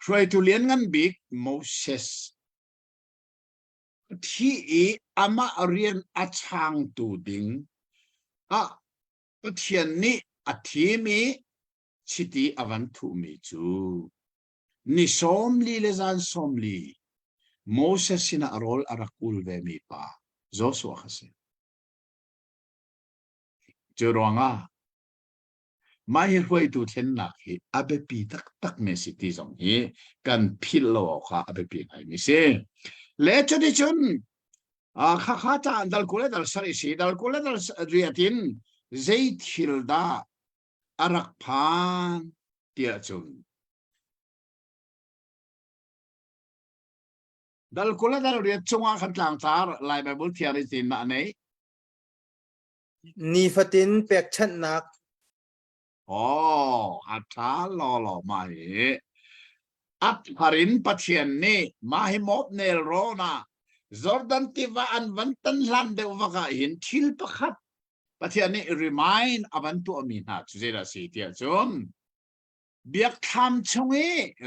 ช่วยตัวเลี้ยงงันบิกโมเสสที่อามาเรียนอาช่างตูดิงปะเทียนนี้อาทีมีชิติอวันทุมีจูนิสอมลีเลซานสอมลีโมเสสนะโรลอารักุลเวมีปาโจสุอาเซเจรวงาไม่รวยดูเทนนักฮีอาเบปีตักเมสิติสงฮีกันพิลโลค่ะอาเบปีไงมิเซเลจดิชนข้าจานดัลกุเลดัลสริสีดัลกุเลดัลเรียตินเจทิลดาอารักพานเตียจุนดัลกุเลดัลเรียจงอาขันต่างตาลายไบเบิลเทียริตินมาไหนนีฟตินเป็กชันนักอ๋ออัฐาลอมาเหอัตหรินปัจเจียนนี่มาให้มอบเนลโรนาจอร์ดันติวาอันวันตันลันเดวกาหินทิลปะขัดปัจเจียนนี่รีมายน์อวันตัวมีนาจุเจราสีเทียจนเบียกทำชง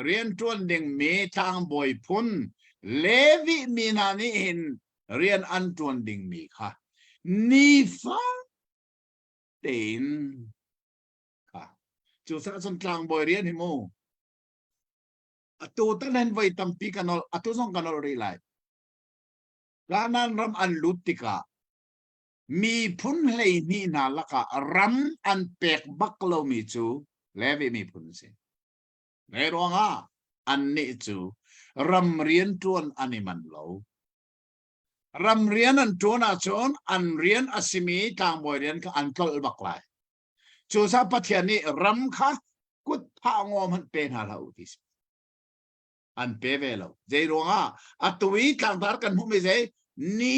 เรียนจวนดึงเมทางบอยพุนเลวิมีนานี่เห็นเรียนอันจวนดึงมีค่ะนีฟ้าเต็นจูสักส่วนกลางบอยเรียนหิมูตัวตั้งนั้นไว้ตั้มปีกันนอลตัวส่งกันนอลรีไล kanan ram an lutika mi phun lei ni na laka ram an pek baklo mi chu levi mi phun se nei ronga an ni chu ram rian tuan animan lo ram rian an tuan a chon an rian asimi tang boy rian ka an tol baklai chu sa pathian ni ram kha kut pha ngom han pen ha lo tis an pe ve lo jei ronga atui tang dar kan hu mi jei ni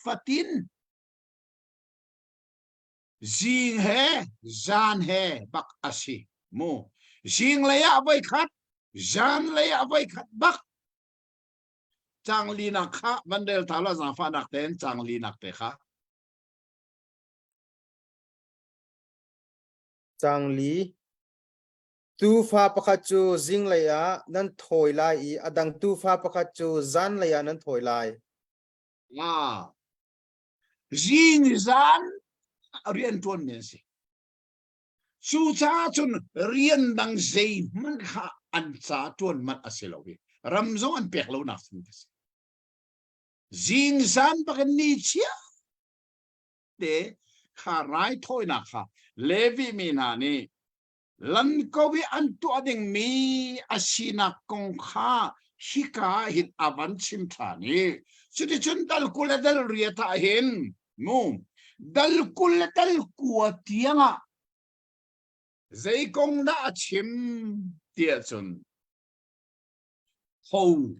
fatin Jing he, Jan he, bak asi, mo. Jing laya abay khat, Jan laya abay khat bak. Chang li nak kha, bandel thala zang fa nak ten, chang li nak te kha. Chang li tu fa pakhat chu jing laya nan thoi lai I adang tu fa pakhat chu zan laya nan thoi lai Jing Jan rian tuan men si. Su cha chun rian dang zay man kha an cha tuan man asilawi. Ramzo an pek lo nak sin kasi. Jing Jan bakan ni chia. De kharai thoi nak kha. Levi mina ni. Lan kowi an tu ading mi asina kong kha. Hika hit avan simtani. Sudi chun dal kula dal riata hin. No. Dal kula dal kuwa tianga. Zay kong na chim tia chun. Thou.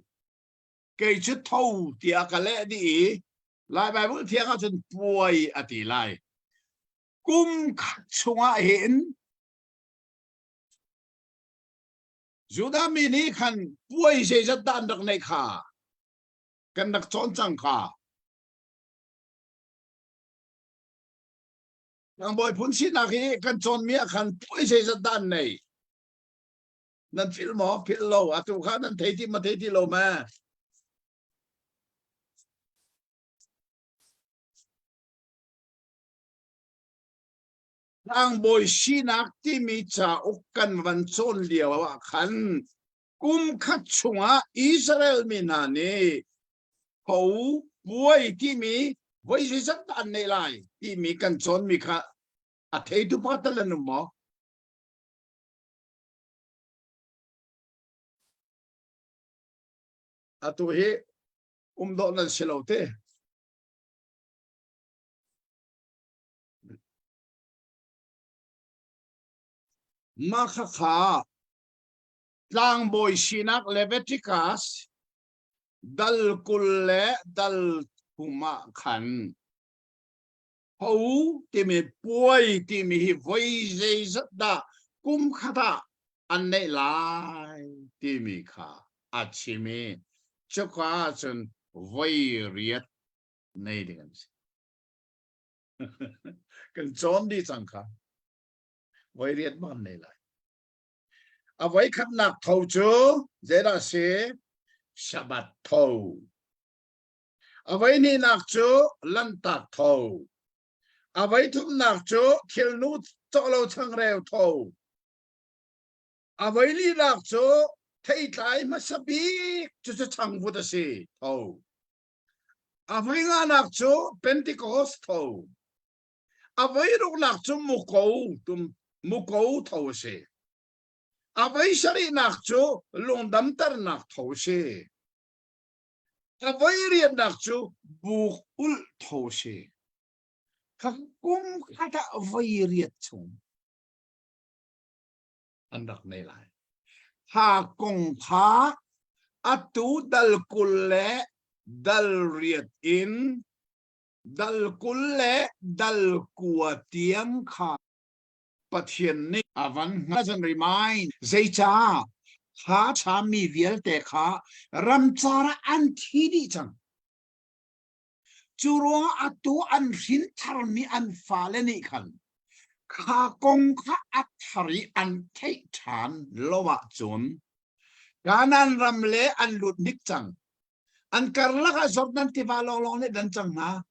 Kay chu thou tia ka le di. Lai bai bu tia ka chun puay ati lai. Kum khak chunga hin. Juda mini khan puay se jat dan dak nei kha. Kan dak chon chang kha. Ang boy phun si nak hi kan chon mia khan puay se jat dan nei. Nan fil mo fil lo atu kha nan thei ti ma thei ti lo ma. Ang boy si nak ti mi cha ukkan van chon liawa khan. Kum khat chunga Israel minani. Hou puay ti mi với sự rất tàn này lại thì mình cần chọn mình khá thấy tôi bắt đầu lần nữa tôi he độ là sẽ lâu thế mà khá khá lang boy sinak Leviticus dal kulle dal kuma khan hou ti mi puay ti mi hi voi zai zat da kum khata an nei lai ti mi kha achimi chokha chun voi riat nei ding kan chon di chang kha voi riat man nei lai a voi khat nak thau chu zera se Shabbat thau Avai ni nak cho lan tak thâu. Avai thum nak cho khil nu cho lo chang reo thâu. Avai li nak cho thei tai ma sabi cho chang bu da si thâu. Avai nga nak cho Pentecost thâu. Avai ru nak cho mu ko thâu si. Avai shari nak cho long dam tar nak thâu si. Avai rian nak chu buk ul thâu si. Khak kum khata avai riat chung. Andak nei lai. Ha kong pha atu dal kulle dal riat in dal kulle dal kuatiam kha. Pathian ni avan ngajan remind zai cha ha cha mi viel te kha ram chara an thi di chang churo atu an rin thar mi an fale ni khan kha kong kha athari an thei than lowa chun ganan ramle an lut nik chang an karla ka jordan ti valong long le dan chang na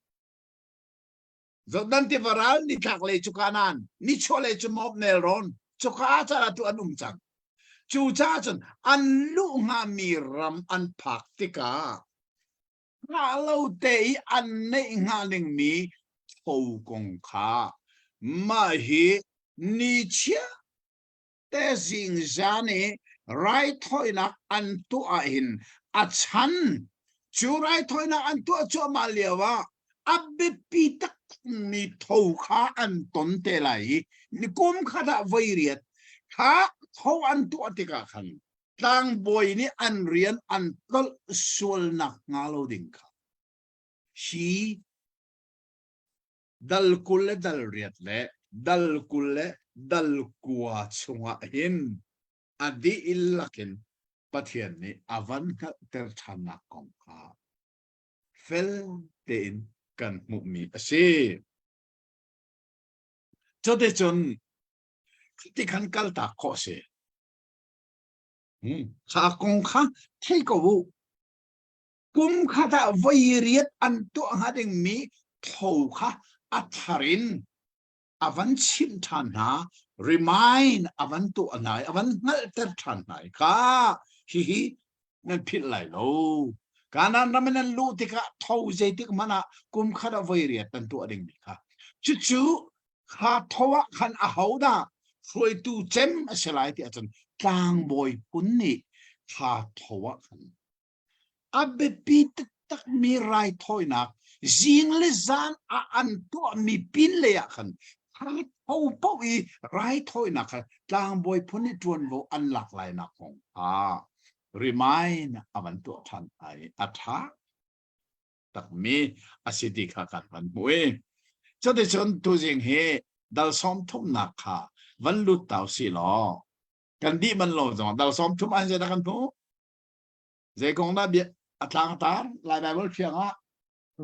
jordan ti varal ni thak le chukanan ni chole chumob nelron chuka cha tu anum chang chu cha chun an lu nga mi ram an phak tika ha lâu tệ ăn nấy ngà linh mi thâu công khá mà hi ni chia te zing ra nè right thôi na ăn tu a hin a chan chu right thôi na ăn tu chu ma liawa abbe pi tak mi thâu khá ăn ton te lại ni kum khá đã vây riết khá thâu ăn tu a tika khan tang boy ni ăn rian ăn tol sul nak ngalo ding kha hi dal kulle dal riat le dal kulle dal kwa chunga hin adi illakin pathian ni avan ka ter thana kong kha fel tein kan mukmi ase chote chon ti khan kal ta kho se kha kong kha thei ko bu kum kha ta vai riat an to ha ding mi thau kha atharin avan chin thana remind avan to anai avan ngal ter thanai kha hi nan phit lai lo kana namanan lu tika thau je tik mana kum khada vai riat tan to ading mi kha chu chu kha thowa khan a hauda froi tu chem aselai ti achon tlang boy punni kha thowa khan abbe pi tak mi rai thoi na jing le zan a an to mi pin le ya khan hau pau i rai thoi na kha tlang boy punni tuan vo an lak lai na kong remind avan to than ai atha tak mi asidi kha kan van boy cho de chon tu jing he dal som thum na kha van lu tau si lo kan di man lo jong dal som thum an je da kan tu je kong na bi atlang tar lai bai bol phiang a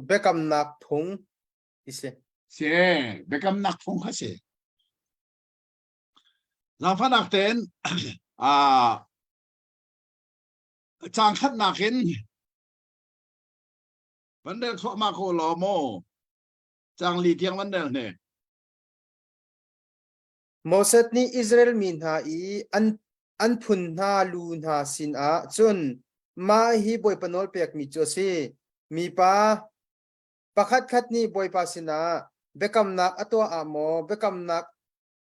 bekam nak thung ise se bekam nak phung kha se la fa nak ten chang khat nak hin vấn đề khó mà khổ lò mô chang li tiang vấn đề này Moset ni Israel min ha i an phun na lu na sin a chun ma hi boy panol pek mi cho si mi pa pakhat khat ni boy pa sina bekam nak atwa amo bekam nak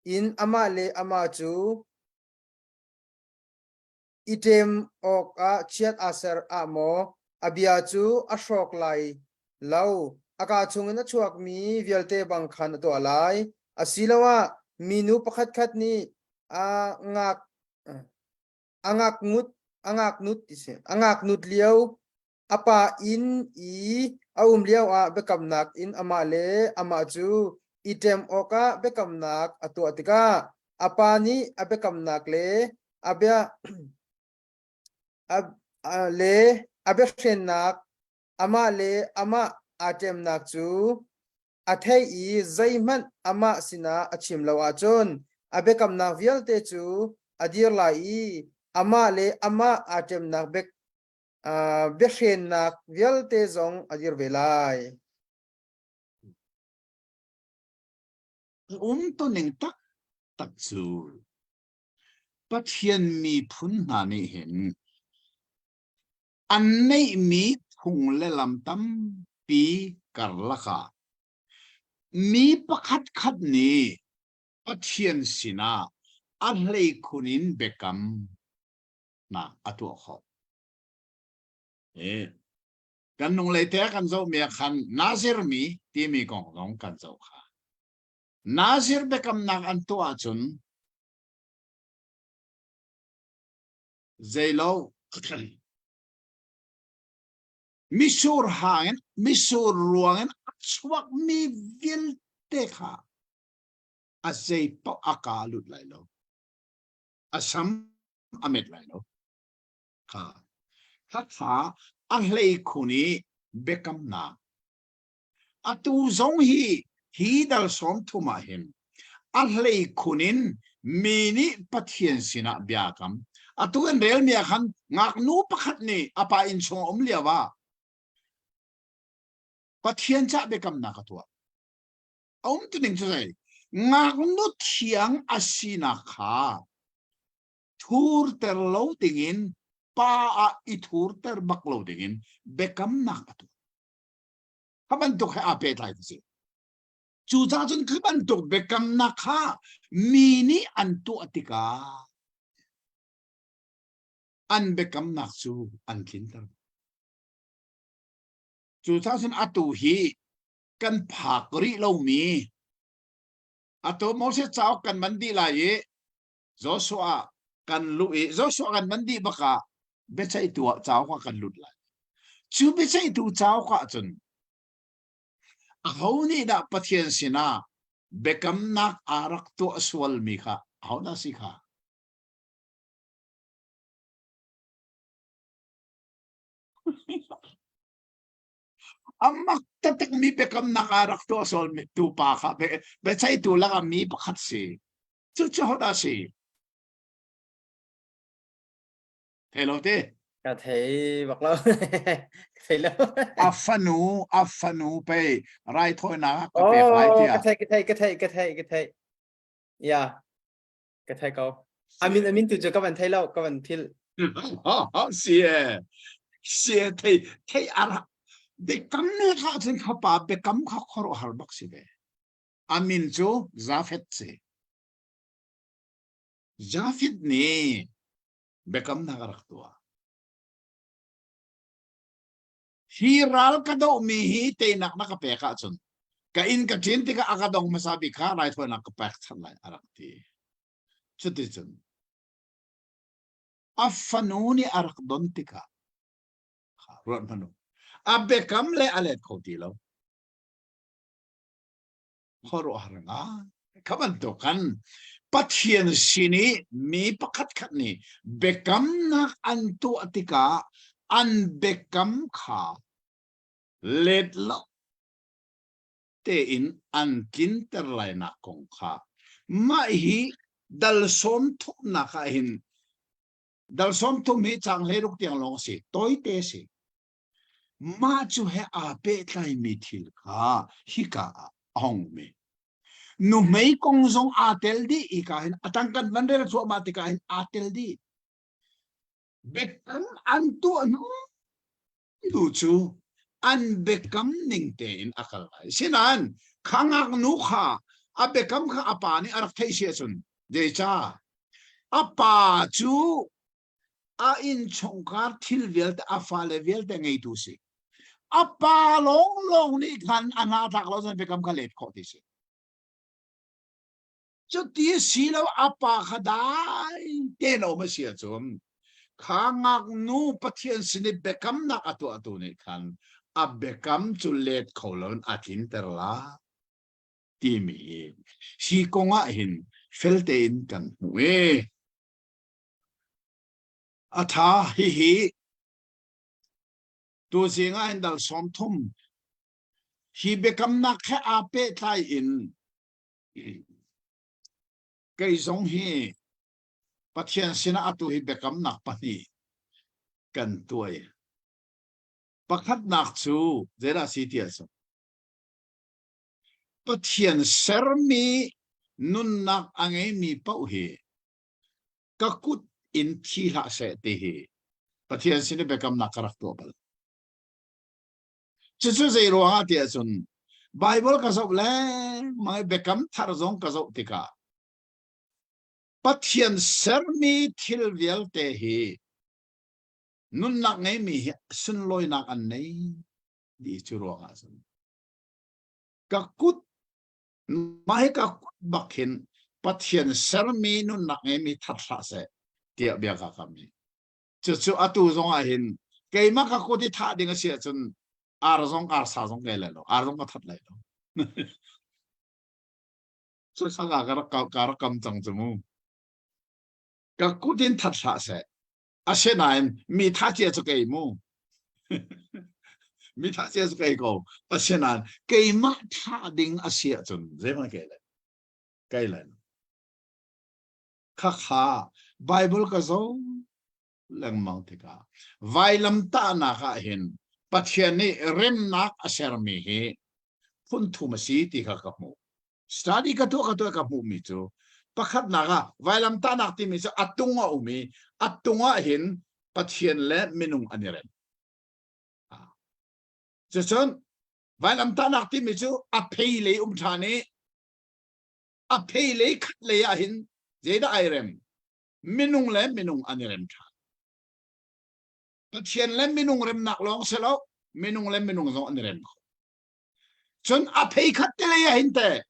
in ama le ama chu item ok a chiat aser amo abia chu ashok lai lau aka chungna chuak mi velte bang khan to alai asilawa minu pakhat khat ni angak nut ise angak nut liao apa in i liao a bekam nak in ama le ama chu item oka bekam nak atu atika apa ni abekam nak le abia le abe khen nak ama le ama atem nak chu athei i zaiman ama sina achim lawa chon abekam nak vialte chu adir lai ama le ama atem nak bek be khen nak vialte zong adir velai to ning tak tak chu pathian mi phun na ni hin an nei mi phung le lam tam pi karla kha mi pakhat khat ni pathian sina a hlei khunin bekam na atu kho kan nong le te kan zo me khan nazir mi ti mi kong long kan zo kha nazir bekam na an to achun zailo misur hangen misur ruangen chuak mi vil te kha azei pa akalut lai lo asam amet lai lo kha kha ahlei khuni bekam na atu zong hi dal som thuma hin ahlei khunin mini pathian sina biakam atu en rel mi khan ngak nu pakhat ni apa in chong om liawa pathian cha bekam na katwa om tuning chu sai ngak nu thiang asina kha thur ter lo tingin pa a i thur ter bak lo tingin bekam na katwa ข้ามันตุกให้อาเปตไลสิจูจ้าจนข้ามันตุกเบกำนักข้ามีนี่อันตัวติกาอันเบกำนักจูอันคินตร์จูจ้าจนอัตุฮีกันผักริโลมีอัตุโมเสสเจ้ากันมันดีลายโจชัวกันลุยโจชัวกันมันดีบักะเบใช่ตัวเจ้าก็กันลุดเลยจูเบใช่ตัวเจ้าก็จนเขานี่ดับปะเทียนสินะเบกำนักอารักตัวสวลมีค่ะเขาน่าสิค่ะอามักตะตึกมีเบกำนักอารักตัวสวลมีตัวปากค่ะเบใช่ตัวละก็มีปะคัดสิจู่ๆเขาน่าสิเฮลโลเต้ ก็เทบอกแล้วเทแล้ว อัฟฟานูไปไรถ้อยนะก็ โอ้ ไปไฟเดีย กระเทยอย่ากระเทยเขาอามินตุจก็วันไทยแล้วก็วันที่ เสียที่อะไรเด็กกำเนิดเขาถึงเขาป่าเด็กกำเขาขอรู้ฮาร์บักสิเบอามินจูซาฟิดสิซาฟิดนี่เด็กกำนักรักตัวฮีรัลก็ต้องมีฮีเตนักนักเปะกะจนก็อินกับจินที่ก็อากาศองมาซาบิค่ะไรถ้วยนักเปะทั้งหลายอารักทีชุดที่จนอัฟฟานูนี่อารักดอนติกะรอนพนุอับเบกัมเลอเลดเขาตีแล้วขอรู้อะไรนะขบันตุกันปัทเทียนสินีมีประคัดขัดนี่เบกัมนักอันตัวติกาอันเบกัมขาเลดละเตอินอันกินเตอร์ไลนักของข้าไม่ฮีดัลสมทุกนักหินดัลสมทุกมีจังเลรุกเตียงลงสิตัวเตสิมาจูเฮอาเปตไลมิทิลข้าฮิกาอ่องเมนูไม่คงทรงอาเตลดีอีกาหินตั้งกันวันเดียวชัวมาติกาหินอาเตลดีเบกัมอันตัวนู้ดูจูอันเบกัมนิ่งเตอินอักลายฉะนั้นข้างอักนุข้าอับเบกัมข้าอปานี่อารักเทเชียสุนเดจ้าอปาจูอาอินชงการทิลเวลต์อาฟาเลเวลต์ไงดูสิอปาลงนี่กันอนาทักเราจะเบกัมข้าเล็ดขอดิสิจุดที่สิแล้วอปาขดายเตนออกมาเสียจมข้างอักนูปะเทียนสินิเบกัมนักอตัวนี่กันอับเบกัมจุเลตเขาลนอาทินเตอร์ลาทีมีชีกงอาหินเฟลเตนกันเวอาทาฮิตัวเสียงอินดัลสอมทุ่มฮีเบกัมนักแค่อาเปไทยอินไกสงฮีปะเทียนสินะอตุฮีเบกัมนักปนีกันตัวประคัดนักจูเจราสิเทียสปะเทียนเซอร์มีนุนนักอังเอมีเป้าเฮกักุดอินทีละเสตเฮปะเทียนสินะเบกัมนักรักตัวบลจุดเจรัวฮะเทียสุนไบเบิลก็สอบแล้วไม่เบกัมทาร์ซงก็สอบติกาปะเทียนเซอร์มีทิลเวลเตเฮนุนนักไงมีสุนลอยนักอันไหนดีจุรัวฮะสุนกักุดไม่กักุดบักเห็นปะเทียนเซอร์มีนุนนักไงมีทัดสะเสเตียเบียกคำนี้จุดอตูซงอาเห็นเกยมากักุดที่ท่าดิ่งเสียจนอารซงอาร์ซาซงเกลเลยหรออารซงก็ทัดเลยหรอสุดสังกัดการกำจังจมูกกักุดินทัดสะเสอาเชนายมีท่าเจียสเกยมูมีท่าเจียสเกยก็อาเชนายเกยมาท่าดิ่งอาเซียจนเรื่องอะไรเกยเลยข้าไบเบิลก็จะเรื่องมังติกาไวลัมตานาข้าเห็นปัจจัยนี้เริ่มนักอาเซอร์มีเหพุ่นทุ่มสีที่ข้ากับมูสตาร์ดีกับตัวกับมูมิจูประคัดนักไวลัมตานักที่มิจูอัตุงะอุมีอัตุงะเห็นปัจจัยและมินุงอันนี้เรนจะชน vài làm ta nạc tim chú à phê lấy thà nè à phê lấy khát lấy à hin dễ đã ai rem minung anh rem thà tất nhiên lem minung rem nạc long sẽ lo minung zong anh rem chun à phê khát lấy à hin te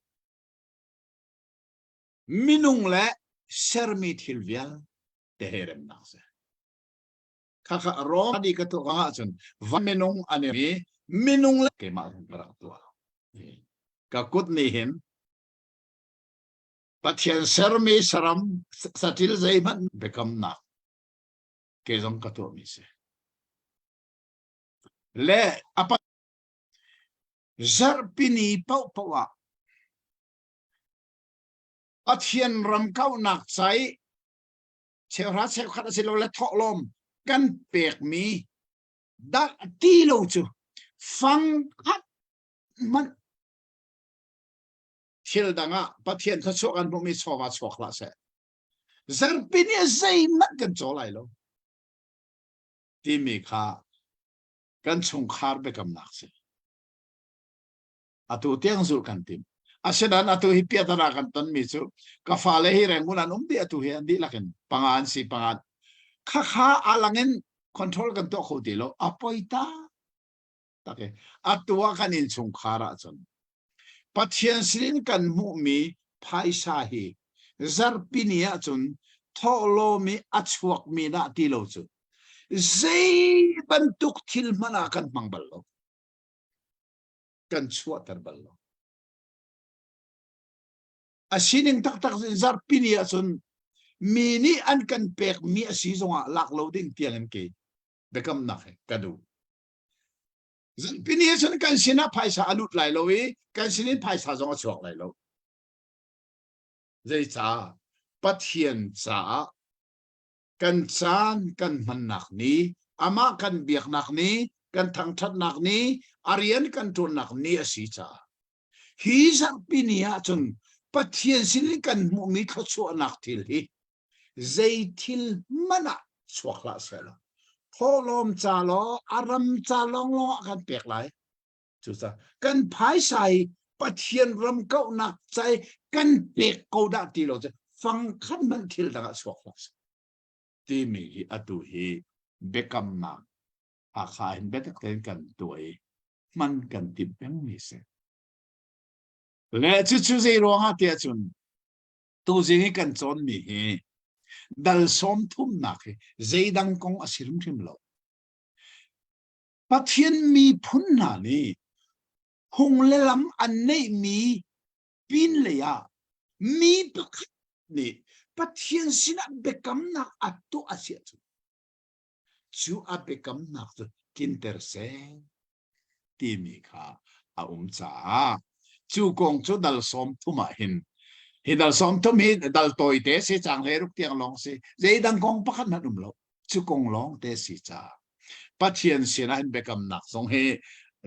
minung lem sermi thilvial te herem nạc se khaka ro đi cái tu ha chun van minung anh rem minung lem cái mà không tua cả cốt này hin Pathian sermi saram satil zaiman become na kezong kato mi se le apa zarpini pau pawa Pathian ram kau nak sai chewra chew khata silo le tholom kan pek mi da ti lo chu fang khat man Thil danga Pathian tha chok an mi chowa chok la se zarpini zai mat kan cholai lo ti mi kha kan chung khar be kam nak se atu tiang zul kan tim asedan atu hi pia tara kan ton mi chu ka fa le hi reng munan di atu hi an di lakin pangan si pangan kha alangin control kan to khoti lo apoita take atua kan in chung khara chon Pathian silin kan mu mi phai sa hi zarpinia chun tholo mi achuak mi na ti lo chu zai bantuk thil mana kan mangbal lo kan chuatar bal lo asining tak zarpinia chun mi ni an kan pek mi asi zonga lak lo ding tiang an ke bekam nak kadu zarpinia chun kan sina phai sa alut lai lo wi kan sinin phai sa zonga chuak lai lo zai cha Pathian cha kan chan kan man nak ni ama kan biak nak ni kan thang that nak ni arian kan ton nak ni asi cha hi zarpinia chun Pathian silin kan mu mi kha chu nak thil hi zai thil mana chuak la se lo tholom cha lo aram cha long lo kan pek lai chu sa kan phai sai Pathian ram kau nak chai kan pek ko da ti lo che fang khan man thil da chuak la ti mi hi atu hi bekam na a kha hin betak ten kan tuai man kan ti beng mi se le chu zai ro ha ti chun tu zing kan chon mi hi dal som thum nak hi zeidang kong asirim thim lo Pathian mi phun na ni hung le lam an nei mi pin le ya mi pakhat ni Pathian sina bekam nak atu asia chu a bekam nak tu kinter se ti mi kha a cha chu kong chu dal som thuma hin hi dal som thum hi dal toi te se chang le ruk tiang long se zeidang kong pakhat na lo chu kong long te si cha Pathian sina hin bekam nak song he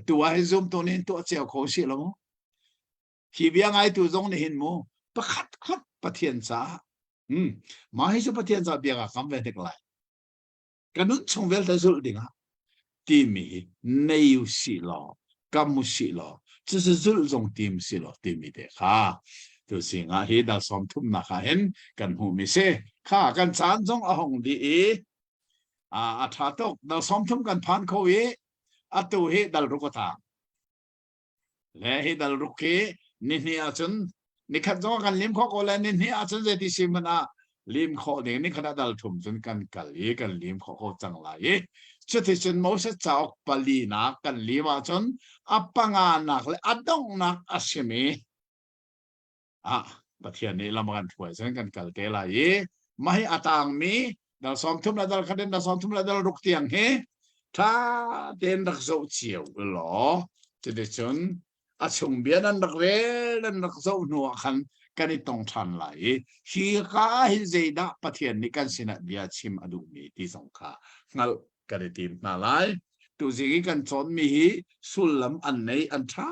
tu ai zoom to nin to cheo kho si lo hi biang ai tu zong ni hin mo pakhat khat Pathian cha ma hi chu Pathian cha biang kam ve tek lai kanun chung vel ta zul dinga ti mi nei si lo kam si lo chu chu zul zong tim si lo ti mi de kha tu singa hi da som thum na kha hen kan hu mi se kha kan chan zong a hong di a tha tok da som thum kan phan kho wi atu hi dal ru ko ta le hi dal ru ke ni ni a chun ni khat zo kan lim kho ko la ni ni a chun je ti simana lim kho de ni khana dal thum chun kan kal ye kan lim kho ko chang la ye chu ti chun mo se chaok pali na kan lima chun apanga nak le adong nak asimi Pathian ni lamakan thuai chun kan kal te la ye mai atang mi dal som thum la dal khaden dal som thum la dal ruk tiang he tha den dak zo chiu lo ti de chun a chung bian an dak re dan dak zo nu khan kan i tong than lai hi kha hi zeida Pathian ni kan sina bia chim adu mi ti song kha ngal kan i tim na lai tu zi kan chon mi hi sulam an nei an tha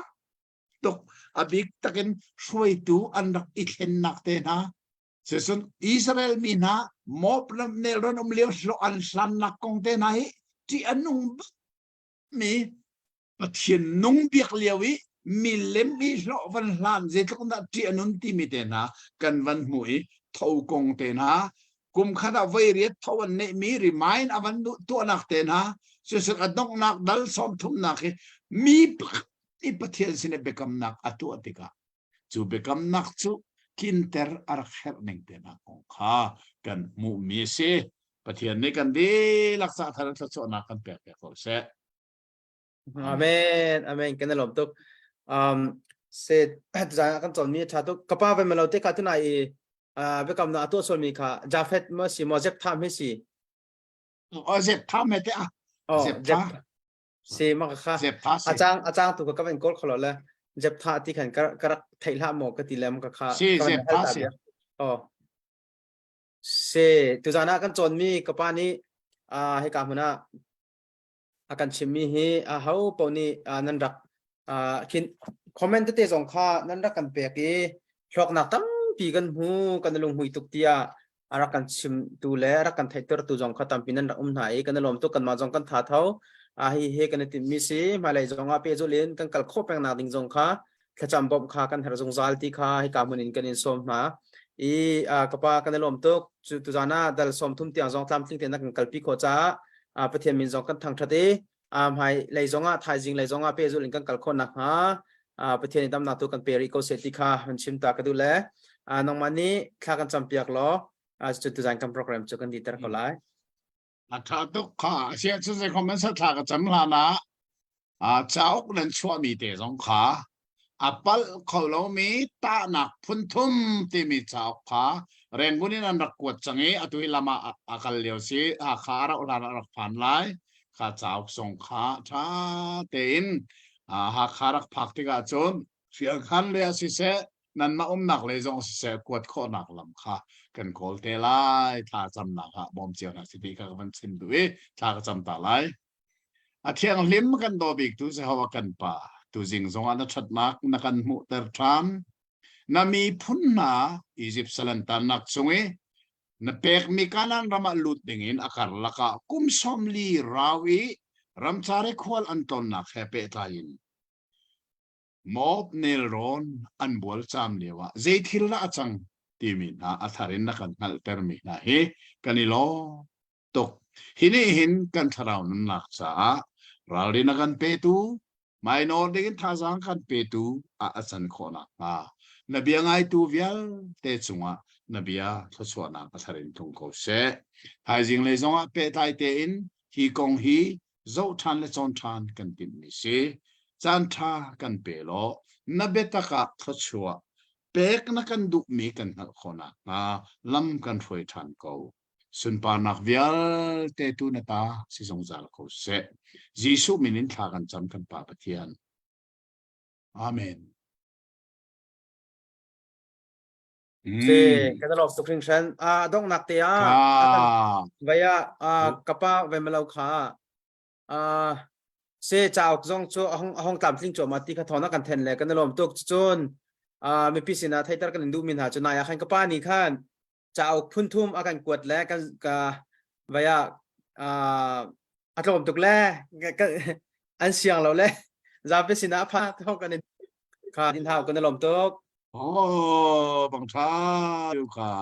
tok abik takin shoi tu an dak i khen nak te na sesun Israel mi na mop lam ne ron liu lo an san nak kong te nai ti anung mi ประเทศนุ่งเบียกเลียวิมีเล่มมีโลวันลานเจตกนัดที่อนุนที่มีเตนะกันวันหวยเท่ากงเตนะกุมขณะไวเรียทวันเนมีรีมายน์อวันตัวนักเตนะสุดสุดดงนักดัลสอมทุมนักมีประเทศสินเบกำนักอตัวติกาจูเบกำนักจูคินเตอร์อาร์เฮร์นิงเตนะของข้ากันมุมีเสประเทศนี้กันดีรักษาทางศาสนากันเปียกเขาเส Amen, amen. Kena lom tuk. Se jangan kan con mi cha tuk kapa ve melau te ka tu nai ve kam na tu sol mi kha Jafet ma si mo jep tham he si. เจ็บท้าไม่ได้อะ Oh, Jep jep tha. si ma kha. เจ็บท้าสิ Ajang tu ka ben kol kholo la. Jep tha ti khan ka thai la mo ka ti lem ka kha. สิเจ็บท้าสิ Oh. Se tu jangan kan con mi kapa ni he ka huna akan chimmi hi hau poni nan rak kin comment te jong kha nan rak kan pe ki thlok na tam pi kan hu kan lung hui tuk tia ara kan chim tu le ara kan thaitor tu jong kha tam pi nan rak nai kan lom tu kan ma jong kan tha thau hi he kan ti mi si ma lai jong a pe zo len kan kal kho peng na ding jong kha khacham bom kha kan har jong zal ti kha hi ka munin kan in som ma i kapa kan lom tu tu jana dal som thum tia jong tam tling te na kan kal pi kho chaประเทศมินจงกันทางทะเลให้ไหลจงไทยจริงไหลจงเปจุลิงกันกัลคนนะฮะประเทศนี้ตำหนักตัวกันเปริโกเซติคามันชิมตากันดูแลน้องมันนี้ข้ากันจำเปียกล้อจุดตัวอย่างกันโปรแกรมจุดกันดีแต่เขาไล่ ถ้าตุกข้าเสียชื่อคอมเมนต์สักทางก็จำลานะเจ้าเล่นชั่วมีเตะสองขาปัลเขาเรามีตาหนักพุ่นทุ่มที่มีเจ้าขาแรงบุญนั้นรักกวดจังเอตุยลามาอาการเลี้ยวสิขาเราลารักผ่านไล่ข้าเจ้าส่งขาช้าเต็นหากขารักผักที่กาจนเสียงขันเลยสิเสนั่นมาหนักเลยจงสิเสกวดข้อหนักลำขากันโคลเทไลถ้าจำหนักบอมเจียวนักสิทธิกันมันสินด้วยถ้าจำตาไลเที่ยงลิมกันโดบิกตุเสหวกันป่าตุจิงสงอันชัดนักนักันมุตรทานนามีพุ่นนาอียิปต์สลันตันนักสงเอนาเปกมีการนันรามาลุดดิ่งอาการละกะกุมสมลีราวีรำชาริควอลอันตอนนักเฮเปตายินมอบเนลรอนอันบัวจามเดียวเจทิลละจังทีมินอัธารินนักนัลเตอร์มินาเฮกันอีโลตกหินหินกันทราวนันนักษาเราเรียนกันเปตูไม่นอนเด็กท่าสังกันเปตูอาสันโคนักนบียังไงตูวิลเตจุงะนบีอาทศวรรษอัธารินทงโกเสหายจิงเลยจงะเปตายเตอินฮีกงฮีเจ้าทันและจอนทันกันติดมิเสจันทากันเปโลนเบตกะทศวรรษเปกนักกันดุมีกันหักโคนักลำกันฝอยทันเกาสุนปานักวิลเตตูนตาสิสงจาลโกเสยิสุมินินทากันจำกันป่าปะเทียนอาเมนsi kan lom tu kring shan dong nak te vaya kapa ve melau kha se chao jong chu hong tam tling chu ma ti kha thona kan then le kan lom tuk chun mi pisina thaitar kan du min ha chu na ya khan kapa ni khan chao phun thum akan kwat le kan ka vaya atlom tuk le an siang lo le za pisina pha thong kan kha din hao kan lom tuk โอ้บังชาอยู่ค่ะ